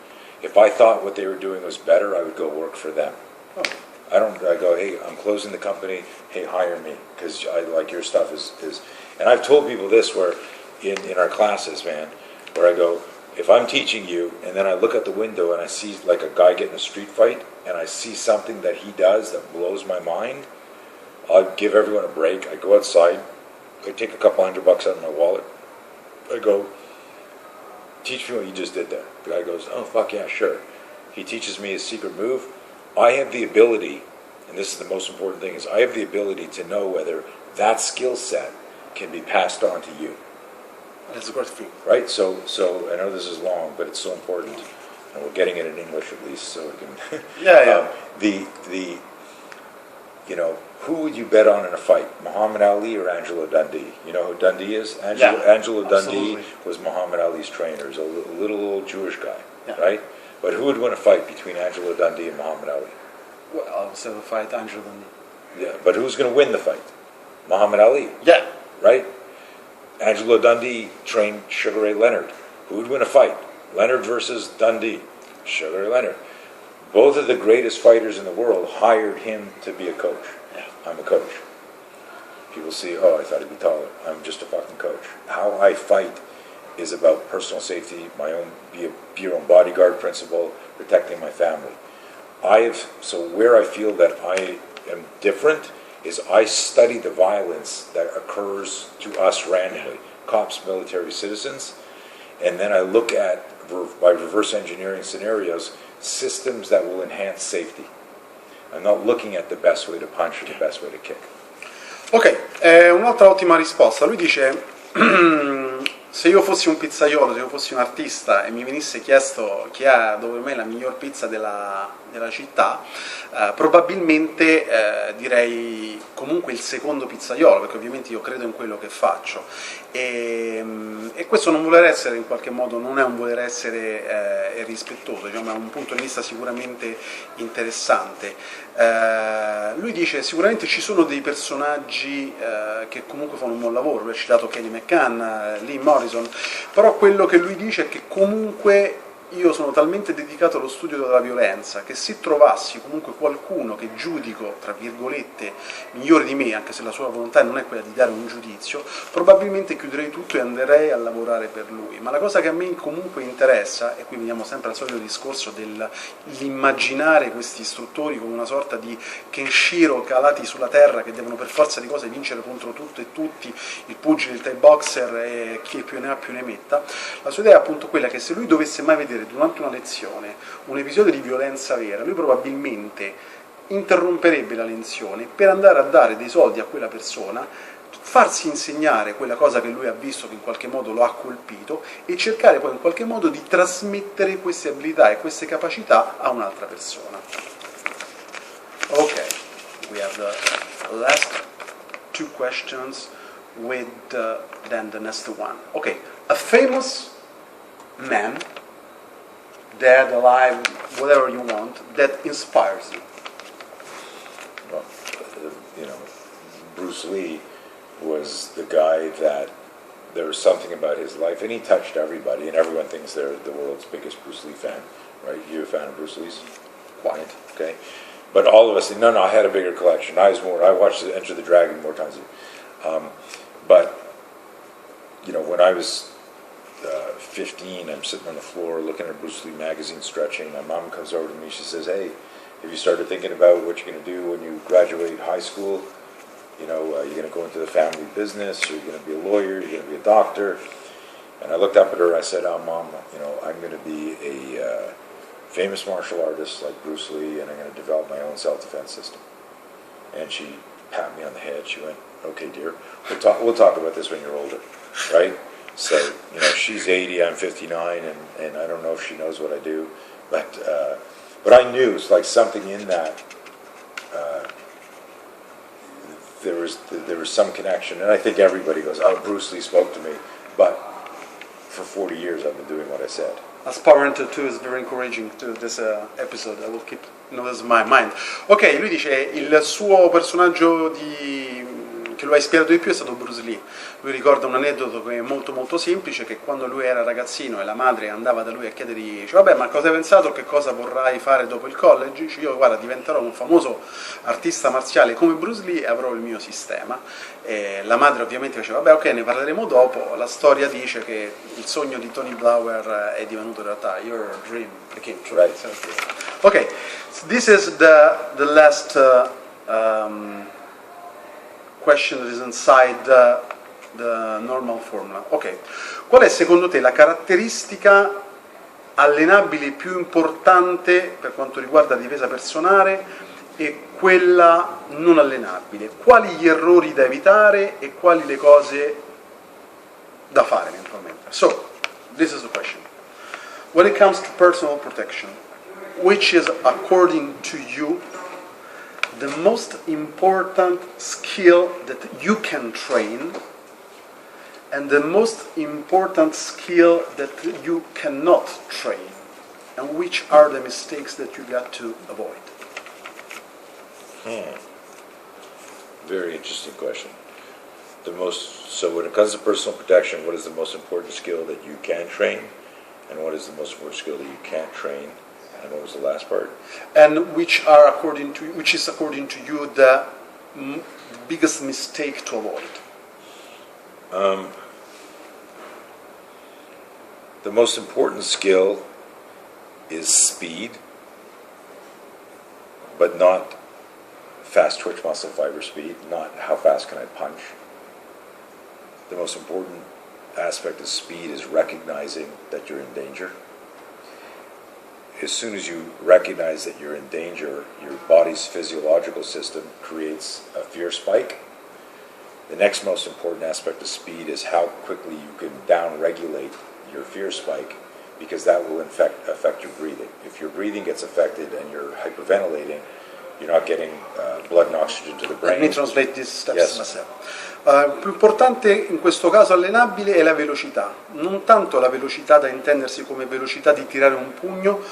If I thought what they were doing was better, I would go work for them. Oh. I go, hey, I'm closing the company, hey, hire me, because I like your stuff is, and I've told people this where, in our classes, man, where I go, if I'm teaching you, and then I look out the window and I see like a guy getting a street fight, and I see something that he does that blows my mind, I'll give everyone a break. I go outside, I take a couple $100 out of my wallet, I go, teach me what you just did there. The guy goes, oh, fuck yeah, sure. He teaches me his secret move. I have the ability, and this is the most important thing, is I have the ability to know whether that skill set can be passed on to you. That's a great thing. Right? So I know this is long, but it's so important. And we're getting it in English at least, so we can... Yeah. who would you bet on in a fight? Muhammad Ali or Angelo Dundee? You know who Dundee is? Angelo Dundee was Muhammad Ali's trainer. He's a little old Jewish guy, right? But who would win a fight between Angelo Dundee and Muhammad Ali? Well, I would say the fight Angelo Dundee. Yeah, but who's going to win the fight? Muhammad Ali. Yeah. Right? Angelo Dundee trained Sugar Ray Leonard. Who would win a fight? Leonard versus Dundee. Sugar Ray Leonard. Both of the greatest fighters in the world hired him to be a coach. Yeah. I'm a coach. People see, oh, I thought he'd be taller. I'm just a fucking coach. How I fight is about personal safety, be your own bodyguard principle, protecting my family. So where I feel that I am different is I study the violence that occurs to us randomly, cops, military, citizens, and then I look at, by reverse engineering scenarios, systems that will enhance safety. I'm not looking at the best way to punch or the best way to kick. Ok, un'altra ottima risposta. Lui dice, se io fossi un pizzaiolo, se io fossi un artista e mi venisse chiesto chi ha dove me la miglior pizza della città, probabilmente direi comunque il secondo pizzaiolo, perché ovviamente io credo in quello che faccio. E questo non voler essere in qualche modo, non è un voler essere irrispettoso, diciamo, è un punto di vista sicuramente interessante. Lui dice sicuramente ci sono dei personaggi che comunque fanno un buon lavoro, lui ha citato Kelly McCann, Lee Morrison, però quello che lui dice è che comunque io sono talmente dedicato allo studio della violenza che se trovassi comunque qualcuno che giudico, tra virgolette, migliore di me, anche se la sua volontà non è quella di dare un giudizio, probabilmente chiuderei tutto e andrei a lavorare per lui. Ma la cosa che a me comunque interessa, e qui veniamo sempre al solito discorso dell'immaginare questi istruttori come una sorta di Kenshiro calati sulla terra che devono per forza di cose vincere contro tutto e tutti, il pugile, il Thai boxer e chi più ne ha più ne metta, la sua idea è appunto quella che se lui dovesse mai vedere durante una lezione un episodio di violenza vera, lui probabilmente interromperebbe la lezione per andare a dare dei soldi a quella persona, farsi insegnare quella cosa che lui ha visto che in qualche modo lo ha colpito e cercare poi in qualche modo di trasmettere queste abilità e queste capacità a un'altra persona. Ok, we have the last two questions with then the next one. Okay, a famous man, dead, alive, whatever you want, that inspires you. Well, Bruce Lee was the guy that there was something about his life, and he touched everybody, and everyone thinks they're the world's biggest Bruce Lee fan, right? You a fan of Bruce Lee's? Quite. Okay. But all of us say, no, I had a bigger collection. I watched Enter the Dragon more times. But when I was 15, I'm sitting on the floor looking at Bruce Lee magazine, stretching. My mom comes over to me. She says, "Hey, have you started thinking about what you're going to do when you graduate high school? You're going to go into the family business, or you're going to be a lawyer, you're going to be a doctor." And I looked up at her. I said, "Oh, Mom, I'm going to be a famous martial artist like Bruce Lee, and I'm going to develop my own self-defense system." And she pat me on the head. She went, "Okay, dear, we'll talk about this when you're older, right?" So, she's 80, I'm 59, and I don't know if she knows what I do, but I knew it's like something in that. There was some connection, and I think everybody goes, "Oh, Bruce Lee spoke to me," but for 40 years I've been doing what I said. As parent too is very encouraging to this episode. I will keep this in my mind. Ok, lui dice il suo personaggio che lo ha ispirato di più è stato Bruce Lee. Lui ricorda un aneddoto che è molto molto semplice, che quando lui era ragazzino e la madre andava da lui a chiedergli, dice, vabbè, ma cosa hai pensato, che cosa vorrai fare dopo il college? Dice, io guarda, diventerò un famoso artista marziale come Bruce Lee e avrò il mio sistema. E la madre ovviamente diceva, vabbè, ok, ne parleremo dopo. La storia dice che il sogno di Tony Blauer è divenuto in realtà your dream became true. Right. Ok, so this is the last question that is inside the normal formula. Ok, qual è secondo te la caratteristica allenabile più importante per quanto riguarda la difesa personale e quella non allenabile? Quali gli errori da evitare e quali le cose da fare eventualmente? So, this is the question. When it comes to personal protection, which is according to you the most important skill that you can train and the most important skill that you cannot train, and which are the mistakes that you got to avoid? Very interesting question. So when it comes to personal protection, what is the most important skill that you can train, and what is the most important skill that you can't train? And what was the last part? And which is according to you the biggest mistake to avoid? The most important skill is speed, but not fast twitch muscle fiber speed, not how fast can I punch. The most important aspect of speed is recognizing that you're in danger. As soon as you recognize that you're in danger, your body's physiological system creates a fear spike. The next most important aspect of speed is how quickly you can down-regulate your fear spike, because that will affect your breathing. If your breathing gets affected and you're hyperventilating, you're not getting blood and oxygen to the brain. Let me translate these steps Yes. myself. Più importante in questo caso allenabile è la velocità, non tanto la velocità da intendersi come velocità di tirare un pugno,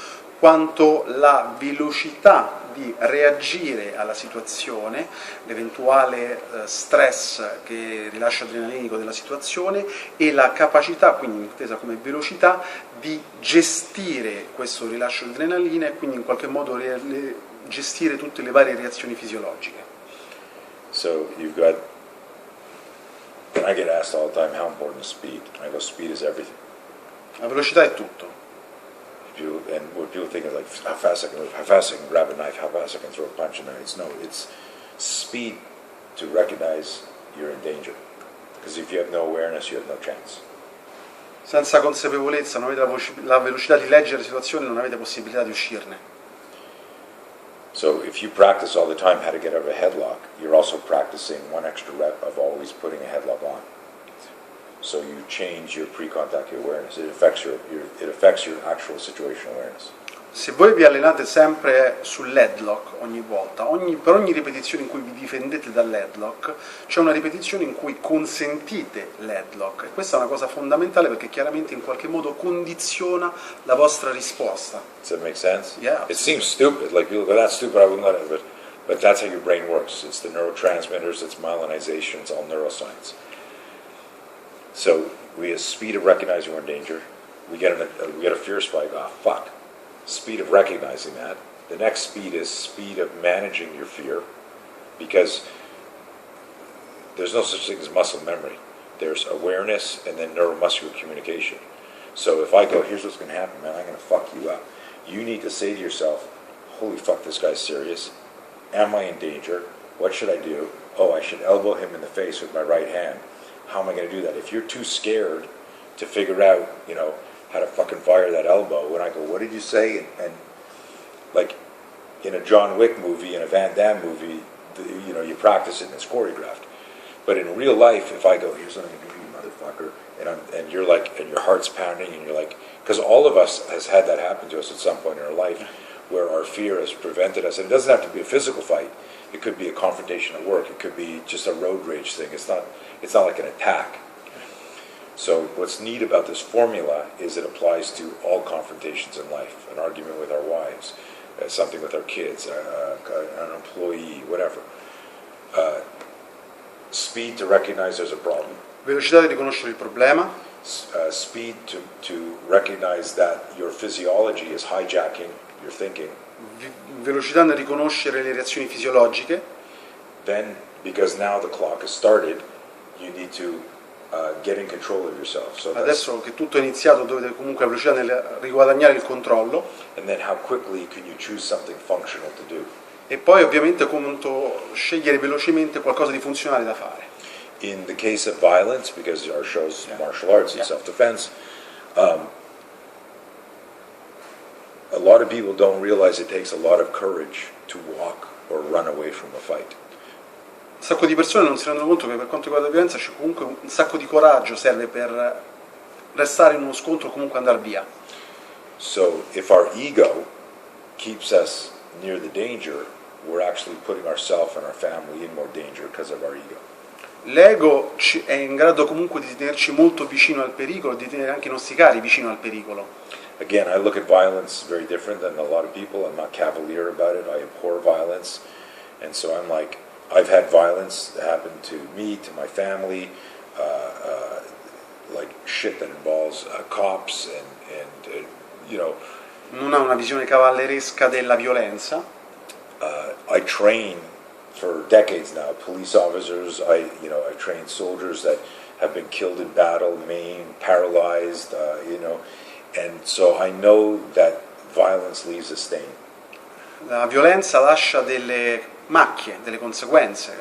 quanto la velocità di reagire alla situazione, l'eventuale stress che rilascio adrenalinico della situazione e la capacità, quindi intesa come velocità, di gestire questo rilascio di adrenalina e quindi in qualche modo gestire tutte le varie reazioni fisiologiche. So you've got, and I get asked all the time, how important is speed? And I go, speed is everything. La velocità è tutto. And what people think is like how fast I can move, how fast I can grab a knife, how fast I can throw a punch, and it's speed to recognize you're in danger. Because if you have no awareness, you have no chance. Senza consapevolezza, non avete la velocità di leggere le situazioni, non avete possibilità di uscirne. So if you practice all the time how to get out of a headlock, you're also practicing one extra rep of always putting a headlock on. So you change your pre-contact awareness. It affects your actual situational awareness. Se voi vi allenate sempre sull'headlock ogni volta, per ogni ripetizione in cui vi difendete dall'headlock, c'è una ripetizione in cui consentite l'headlock. E questa è una cosa fondamentale perché chiaramente in qualche modo condiziona la vostra risposta. Does that make sense? Yeah. It seems stupid. Like people go, that's stupid, I wouldn't let it. But that's how your brain works. It's the neurotransmitters, it's myelinization, it's all neuroscience. So we have speed of recognizing we're in danger. We get a fear spike. Ah, fuck. Speed of recognizing that. The next speed is speed of managing your fear, because there's no such thing as muscle memory. There's awareness and then neuromuscular communication. So if I go, here's what's going to happen, man, I'm going to fuck you up. You need to say to yourself, holy fuck, this guy's serious. Am I in danger? What should I do? Oh, I should elbow him in the face with my right hand. How am I going to do that? If you're too scared to figure out, how to fucking fire that elbow, when I go, what did you say? And like in a John Wick movie, in a Van Damme movie, you practice it and it's choreographed. But in real life, if I go, here's what I'm going to do, you motherfucker, and you're like, and your heart's pounding, and you're like, because all of us has had that happen to us at some point in our life, where our fear has prevented us. And it doesn't have to be a physical fight. It could be a confrontation at work. It could be just a road rage thing. It's not like an attack. So what's neat about this formula is it applies to all confrontations in life, an argument with our wives, something with our kids, an employee, whatever. Speed to recognize there's a problem. Velocità di riconoscere il problema. Speed to recognize that your physiology is hijacking your thinking. Velocità nel riconoscere le reazioni fisiologiche. Then, because now the clock has started, you need to get in control of yourself. So adesso che tutto è iniziato dovete comunque velocità nel riguadagnare il controllo. And then how quickly can you choose something functional to do? E poi ovviamente quanto scegliere velocemente qualcosa di funzionale da fare. In the case of violence, because our show's martial arts and self-defense, a lot of people don't realize it takes a lot of courage to walk or run away from a fight. Un sacco di persone non si rendono conto che per quanto riguarda la violenza c'è comunque un sacco di coraggio, serve per restare in uno scontro o comunque andare via. So if our ego keeps us near the danger, we're actually putting ourselves and our family in more danger because of our ego. L'ego è in grado comunque di tenerci molto vicino al pericolo, di tenere anche i nostri cari vicino al pericolo. Again, I look at violence very different than a lot of people. I'm not cavalier about it. I abhor violence. And so I'm like, I've had violence happen to me, to my family, like shit that involves cops and Non ha una visione cavalleresca della violenza. I train for decades now police officers. I've trained soldiers that have been killed in battle, maimed, paralyzed, and so I know that violence leaves a stain. La violenza lascia delle macchie, delle conseguenze.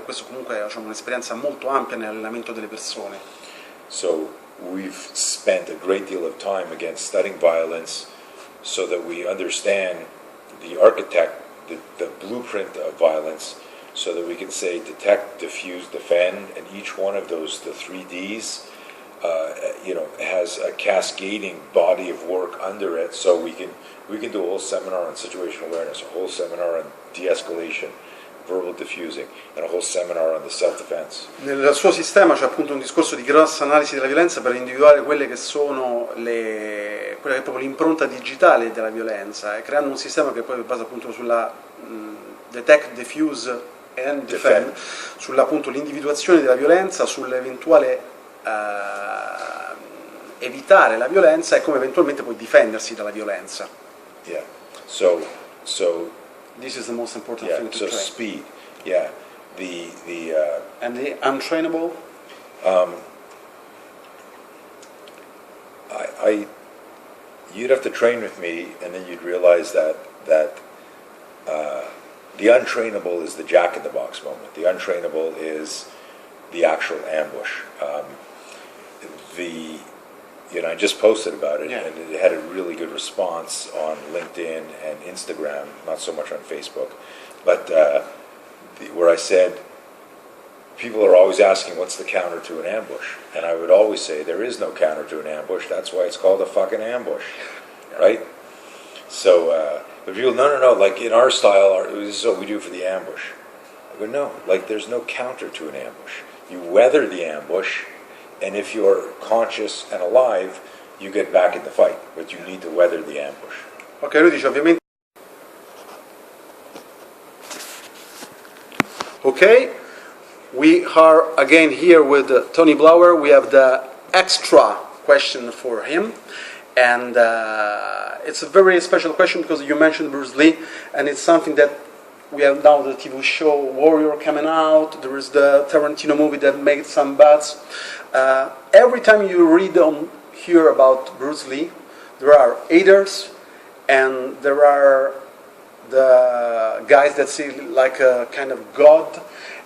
Questo comunque è un'esperienza molto ampia nell'allenamento delle persone. So we've spent a great deal of time again studying violence so that we understand the architect, the blueprint of violence, so that we can say detect, diffuse, defend, and each one of those, the 3Ds, has a cascading body of work under it. So we can do a whole seminar on situational awareness, a whole seminar on de-escalation, verbal diffusing, and a whole seminar on the self-defense. Nel suo sistema c'è appunto un discorso di grossa analisi della violenza per individuare quelle che sono quella che è proprio l'impronta digitale della violenza, creando un sistema che poi è basato appunto sulla detect, diffuse and defend, sulla appunto l'individuazione della violenza, sull'eventuale evitare la violenza e come eventualmente poi difendersi dalla violenza. Yeah. So this is the most important yeah. thing to So train. speed. Yeah. And the untrainable. You'd have to train with me, and then you'd realize that the untrainable is the jack-in-the-box moment. The untrainable is the actual ambush. I just posted about it, and it had a really good response on LinkedIn and Instagram, not so much on Facebook, but where I said, people are always asking, what's the counter to an ambush? And I would always say, there is no counter to an ambush. That's why it's called a fucking ambush, right? So, but people, no, like in our style, this is what we do for the ambush. I go, no, like there's no counter to an ambush. You weather the ambush, and if you're conscious and alive, you get back in the fight, but you need to weather the ambush. Ok, lui dice ovviamente. Okay, we are again here with Tony Blauer. We have the extra question for him, and it's a very special question because you mentioned Bruce Lee, and it's something that we have now the TV show Warrior coming out. There is the Tarantino movie that made some buzz. Every time you read on here about Bruce Lee, there are haters, and there are the guys that see like a kind of god,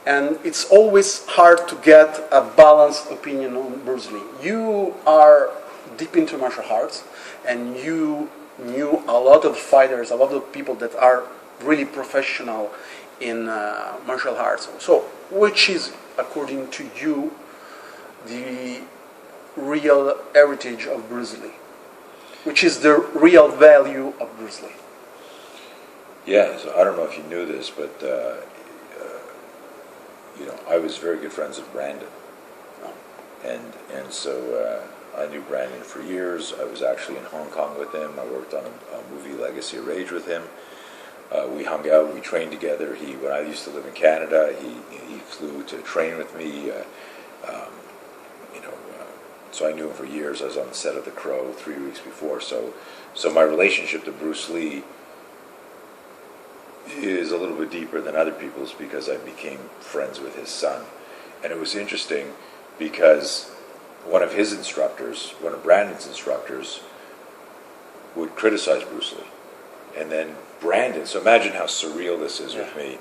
and it's always hard to get a balanced opinion on Bruce Lee. You are deep into martial arts, and you knew a lot of fighters, a lot of people that are really professional in martial arts. So, which is, according to you, the real heritage of Bruce Lee? Which is the real value of Bruce Lee? Yeah, so I don't know if you knew this, but I was very good friends with Brandon, and so I knew Brandon for years. I was actually in Hong Kong with him. I worked on a movie, Legacy of Rage, with him. We hung out, we trained together. When I used to live in Canada, he flew to train with me. So I knew him for years. I was on the set of The Crow 3 weeks before. So my relationship to Bruce Lee is a little bit deeper than other people's because I became friends with his son. And it was interesting because one of his instructors, one of Brandon's instructors, would criticize Bruce Lee. And then Brandon, so imagine how surreal this is with me.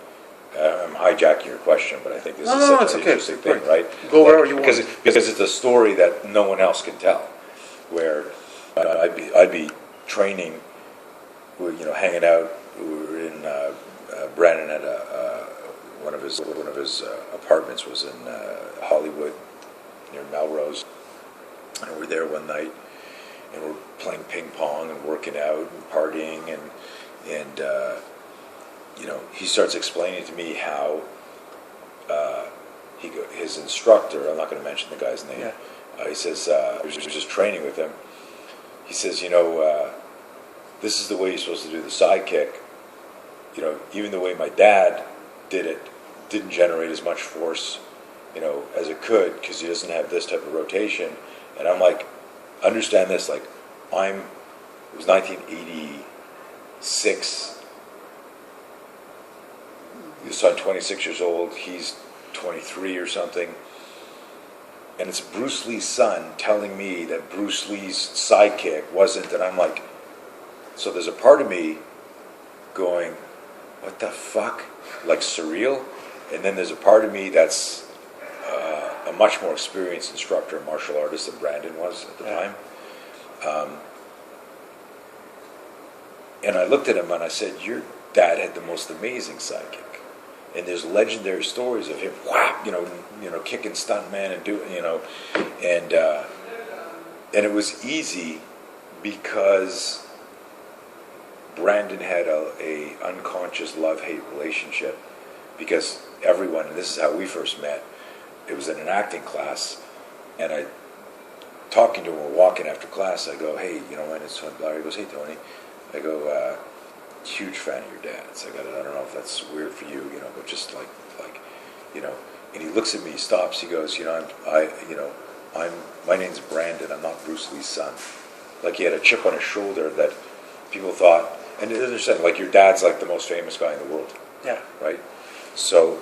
I'm hijacking your question, but I think this is such an interesting thing, right? Go wherever you want. Because it's a story that no one else can tell. Where I'd be training, hanging out. We were in Brandon had one of his apartments was in Hollywood near Melrose, and we're there one night, and we're playing ping pong and working out and partying and he starts explaining to me how his instructor, I'm not going to mention the guy's name, he says, I was just training with him, he says, this is the way you're supposed to do the side kick. Even the way my dad did it didn't generate as much force, as it could because he doesn't have this type of rotation. And I'm like, understand this, like, it was 1986. His son, 26 years old, he's 23 or something. And it's Bruce Lee's son telling me that Bruce Lee's sidekick wasn't, and I'm like, so there's a part of me going, what the fuck? Like surreal? And then there's a part of me that's a much more experienced instructor, martial artist than Brandon was at the time. And I looked at him and I said, your dad had the most amazing sidekick. And there's legendary stories of him, whap, kicking stuntman and doing, and it was easy because Brandon had a unconscious love-hate relationship because everyone, and this is how we first met, it was in an acting class, and I, talking to him, we're walking after class, I go, hey, you know, my name's Tony Blauer. He goes, hey, Tony. I go, huge fan of your dad's. I don't know if that's weird for you, you know, but just like, you know, and he looks at me, he stops, he goes, you know, my name's Brandon, I'm not Bruce Lee's son. Like he had a chip on his shoulder that people thought, and they understand, like your dad's like the most famous guy in the world. Yeah. Right? So,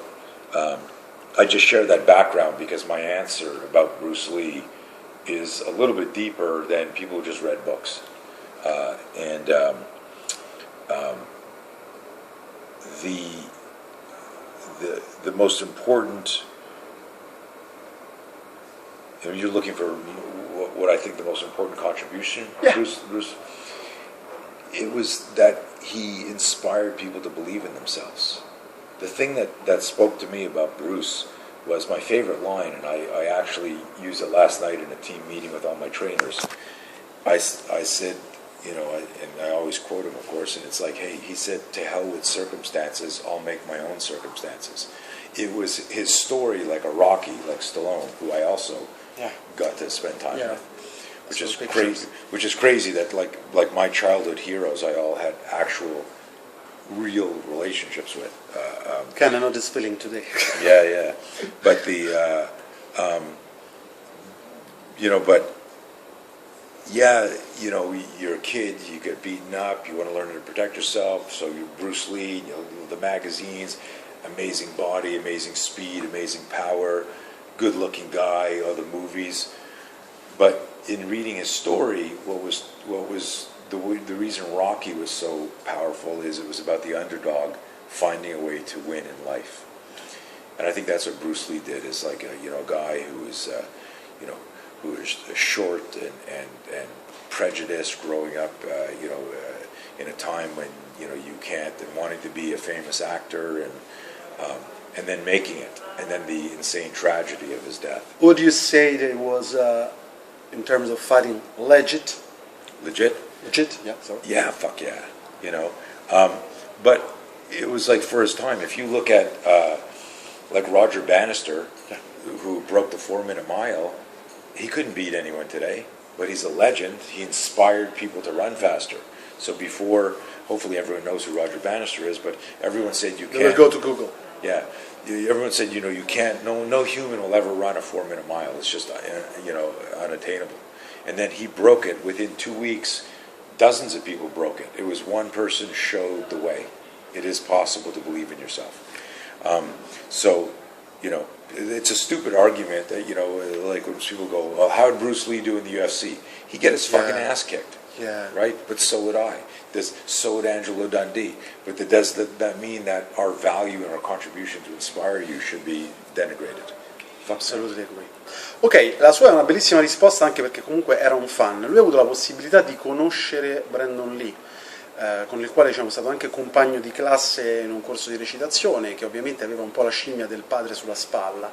I just share that background because my answer about Bruce Lee is a little bit deeper than people who just read books. The most important, I mean, you're looking for what I think the most important contribution, yeah. Bruce, it was that he inspired people to believe in themselves. The thing that spoke to me about Bruce was my favorite line, and I actually used it last night in a team meeting with all my trainers. I said, you know, and I always quote him, of course, and it's like, hey, he said, to hell with circumstances, I'll make my own circumstances. It was his story, like a Rocky, like Stallone, who I also got to spend time with, which is crazy. Which is crazy that like my childhood heroes, I all had actual, real relationships with. Kind of know this feeling today. Yeah. But you know, but. Yeah, you know, you're a kid, you get beaten up, you want to learn to protect yourself, so you're Bruce Lee, you know, the magazines, amazing body, amazing speed, amazing power, good-looking guy, all the movies. But in reading his story, what was the reason Rocky was so powerful is it was about the underdog finding a way to win in life. And I think that's what Bruce Lee did, is like a guy who is, you know, who is short and prejudiced, growing up, you know, in a time when, you know, you can't, and wanting to be a famous actor, and then making it, and then the insane tragedy of his death. Would you say that it was, in terms of fighting, legit? Legit? Yeah, sorry. Yeah, fuck yeah, you know. But it was like for his time. If you look at, like Roger Bannister, who broke the 4-minute mile, he couldn't beat anyone today, but he's a legend. He inspired people to run faster. So before, hopefully everyone knows who Roger Bannister is, but everyone said you can't. Let's go to Google. Yeah, everyone said, you know, you can't. No human will ever run a 4-minute mile. It's just, you know, unattainable. And then he broke it within 2 weeks. Dozens of people broke it. It was one person showed the way. It is possible to believe in yourself. So, you know. It's a stupid argument that, you know, like when people go, well, how did Bruce Lee do in the UFC? He'd get his fucking ass kicked. Yeah. Right? But so would I. So would Angelo Dundee. But does that mean that our value and our contribution to inspire you should be denigrated? Assolutamente agree. Ok, la sua è una bellissima risposta, anche perché comunque era un fan. Lui ha avuto la possibilità di conoscere Brandon Lee, con il quale, diciamo, è stato anche compagno di classe in un corso di recitazione, che ovviamente aveva un po' la scimmia del padre sulla spalla,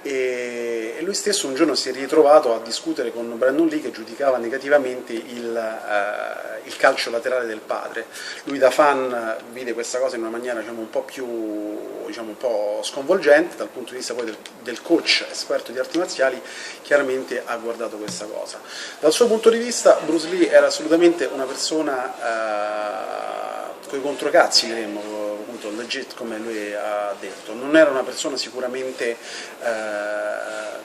e lui stesso un giorno si è ritrovato a discutere con Brandon Lee, che giudicava negativamente il calcio laterale del padre. Lui da fan vide questa cosa in una maniera, diciamo, un po' più, diciamo, un po' sconvolgente dal punto di vista poi del coach esperto di arti marziali. Chiaramente ha guardato questa cosa. Dal suo punto di vista Bruce Lee era assolutamente una persona coi controcazzi, diremmo, appunto legit, come lui ha detto. Non era una persona sicuramente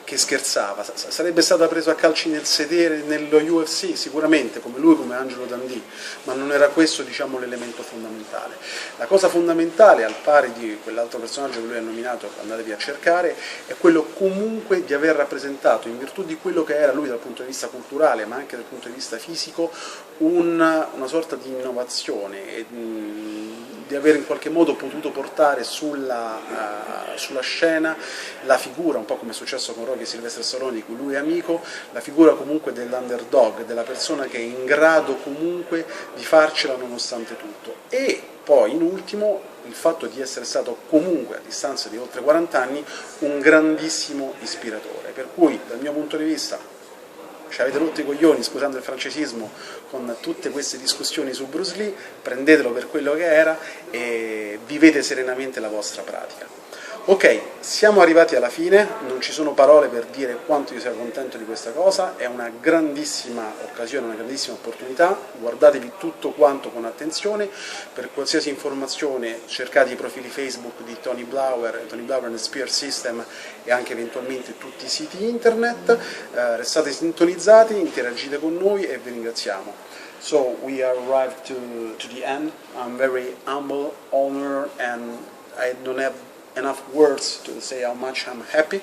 che scherzava. Sarebbe stata preso a calci nel sedere nello UFC sicuramente, come lui, come Angelo Dundee, ma non era questo, diciamo, l'elemento fondamentale. La cosa fondamentale, al pari di quell'altro personaggio che lui ha nominato, andatevi a cercare, è quello comunque di aver rappresentato, in virtù di quello che era lui dal punto di vista culturale, ma anche dal punto di vista fisico, una sorta di innovazione, e di aver in qualche modo potuto portare sulla scena la figura, un po' come è successo con Rocky e Sylvester Stallone, di cui lui è amico, la figura comunque dell'underdog, della persona che è in grado comunque di farcela nonostante tutto. E poi, in ultimo, il fatto di essere stato comunque, a distanza di oltre 40 anni, un grandissimo ispiratore, per cui dal mio punto di vista ci avete rotto i coglioni, scusando il francesismo, con tutte queste discussioni su Bruce Lee, prendetelo per quello che era e vivete serenamente la vostra pratica. Ok, siamo arrivati alla fine, non ci sono parole per dire quanto io sia contento di questa cosa, è una grandissima occasione, una grandissima opportunità, guardatevi tutto quanto con attenzione, per qualsiasi informazione cercate i profili Facebook di Tony Blauer nel Spear System e anche eventualmente tutti i siti internet, restate sintonizzati, interagite con noi e vi ringraziamo. So we are arrived to the end. I'm very humble, honored, and I don't have enough words to say how much I'm happy.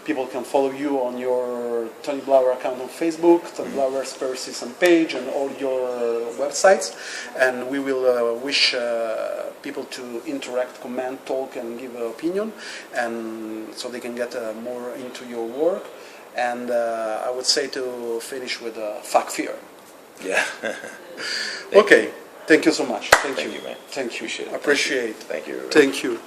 People can follow you on your Tony Blauer account on Facebook, Tony Blauer Spear System page, and all your websites. And we will wish people to interact, comment, talk, and give an opinion, and so they can get more into your work. And I would say to finish with fuck fear. Yeah. Okay. Thank you so much. Thank you. Man. Thank you. Appreciate it. Appreciate. Thank you. Thank you.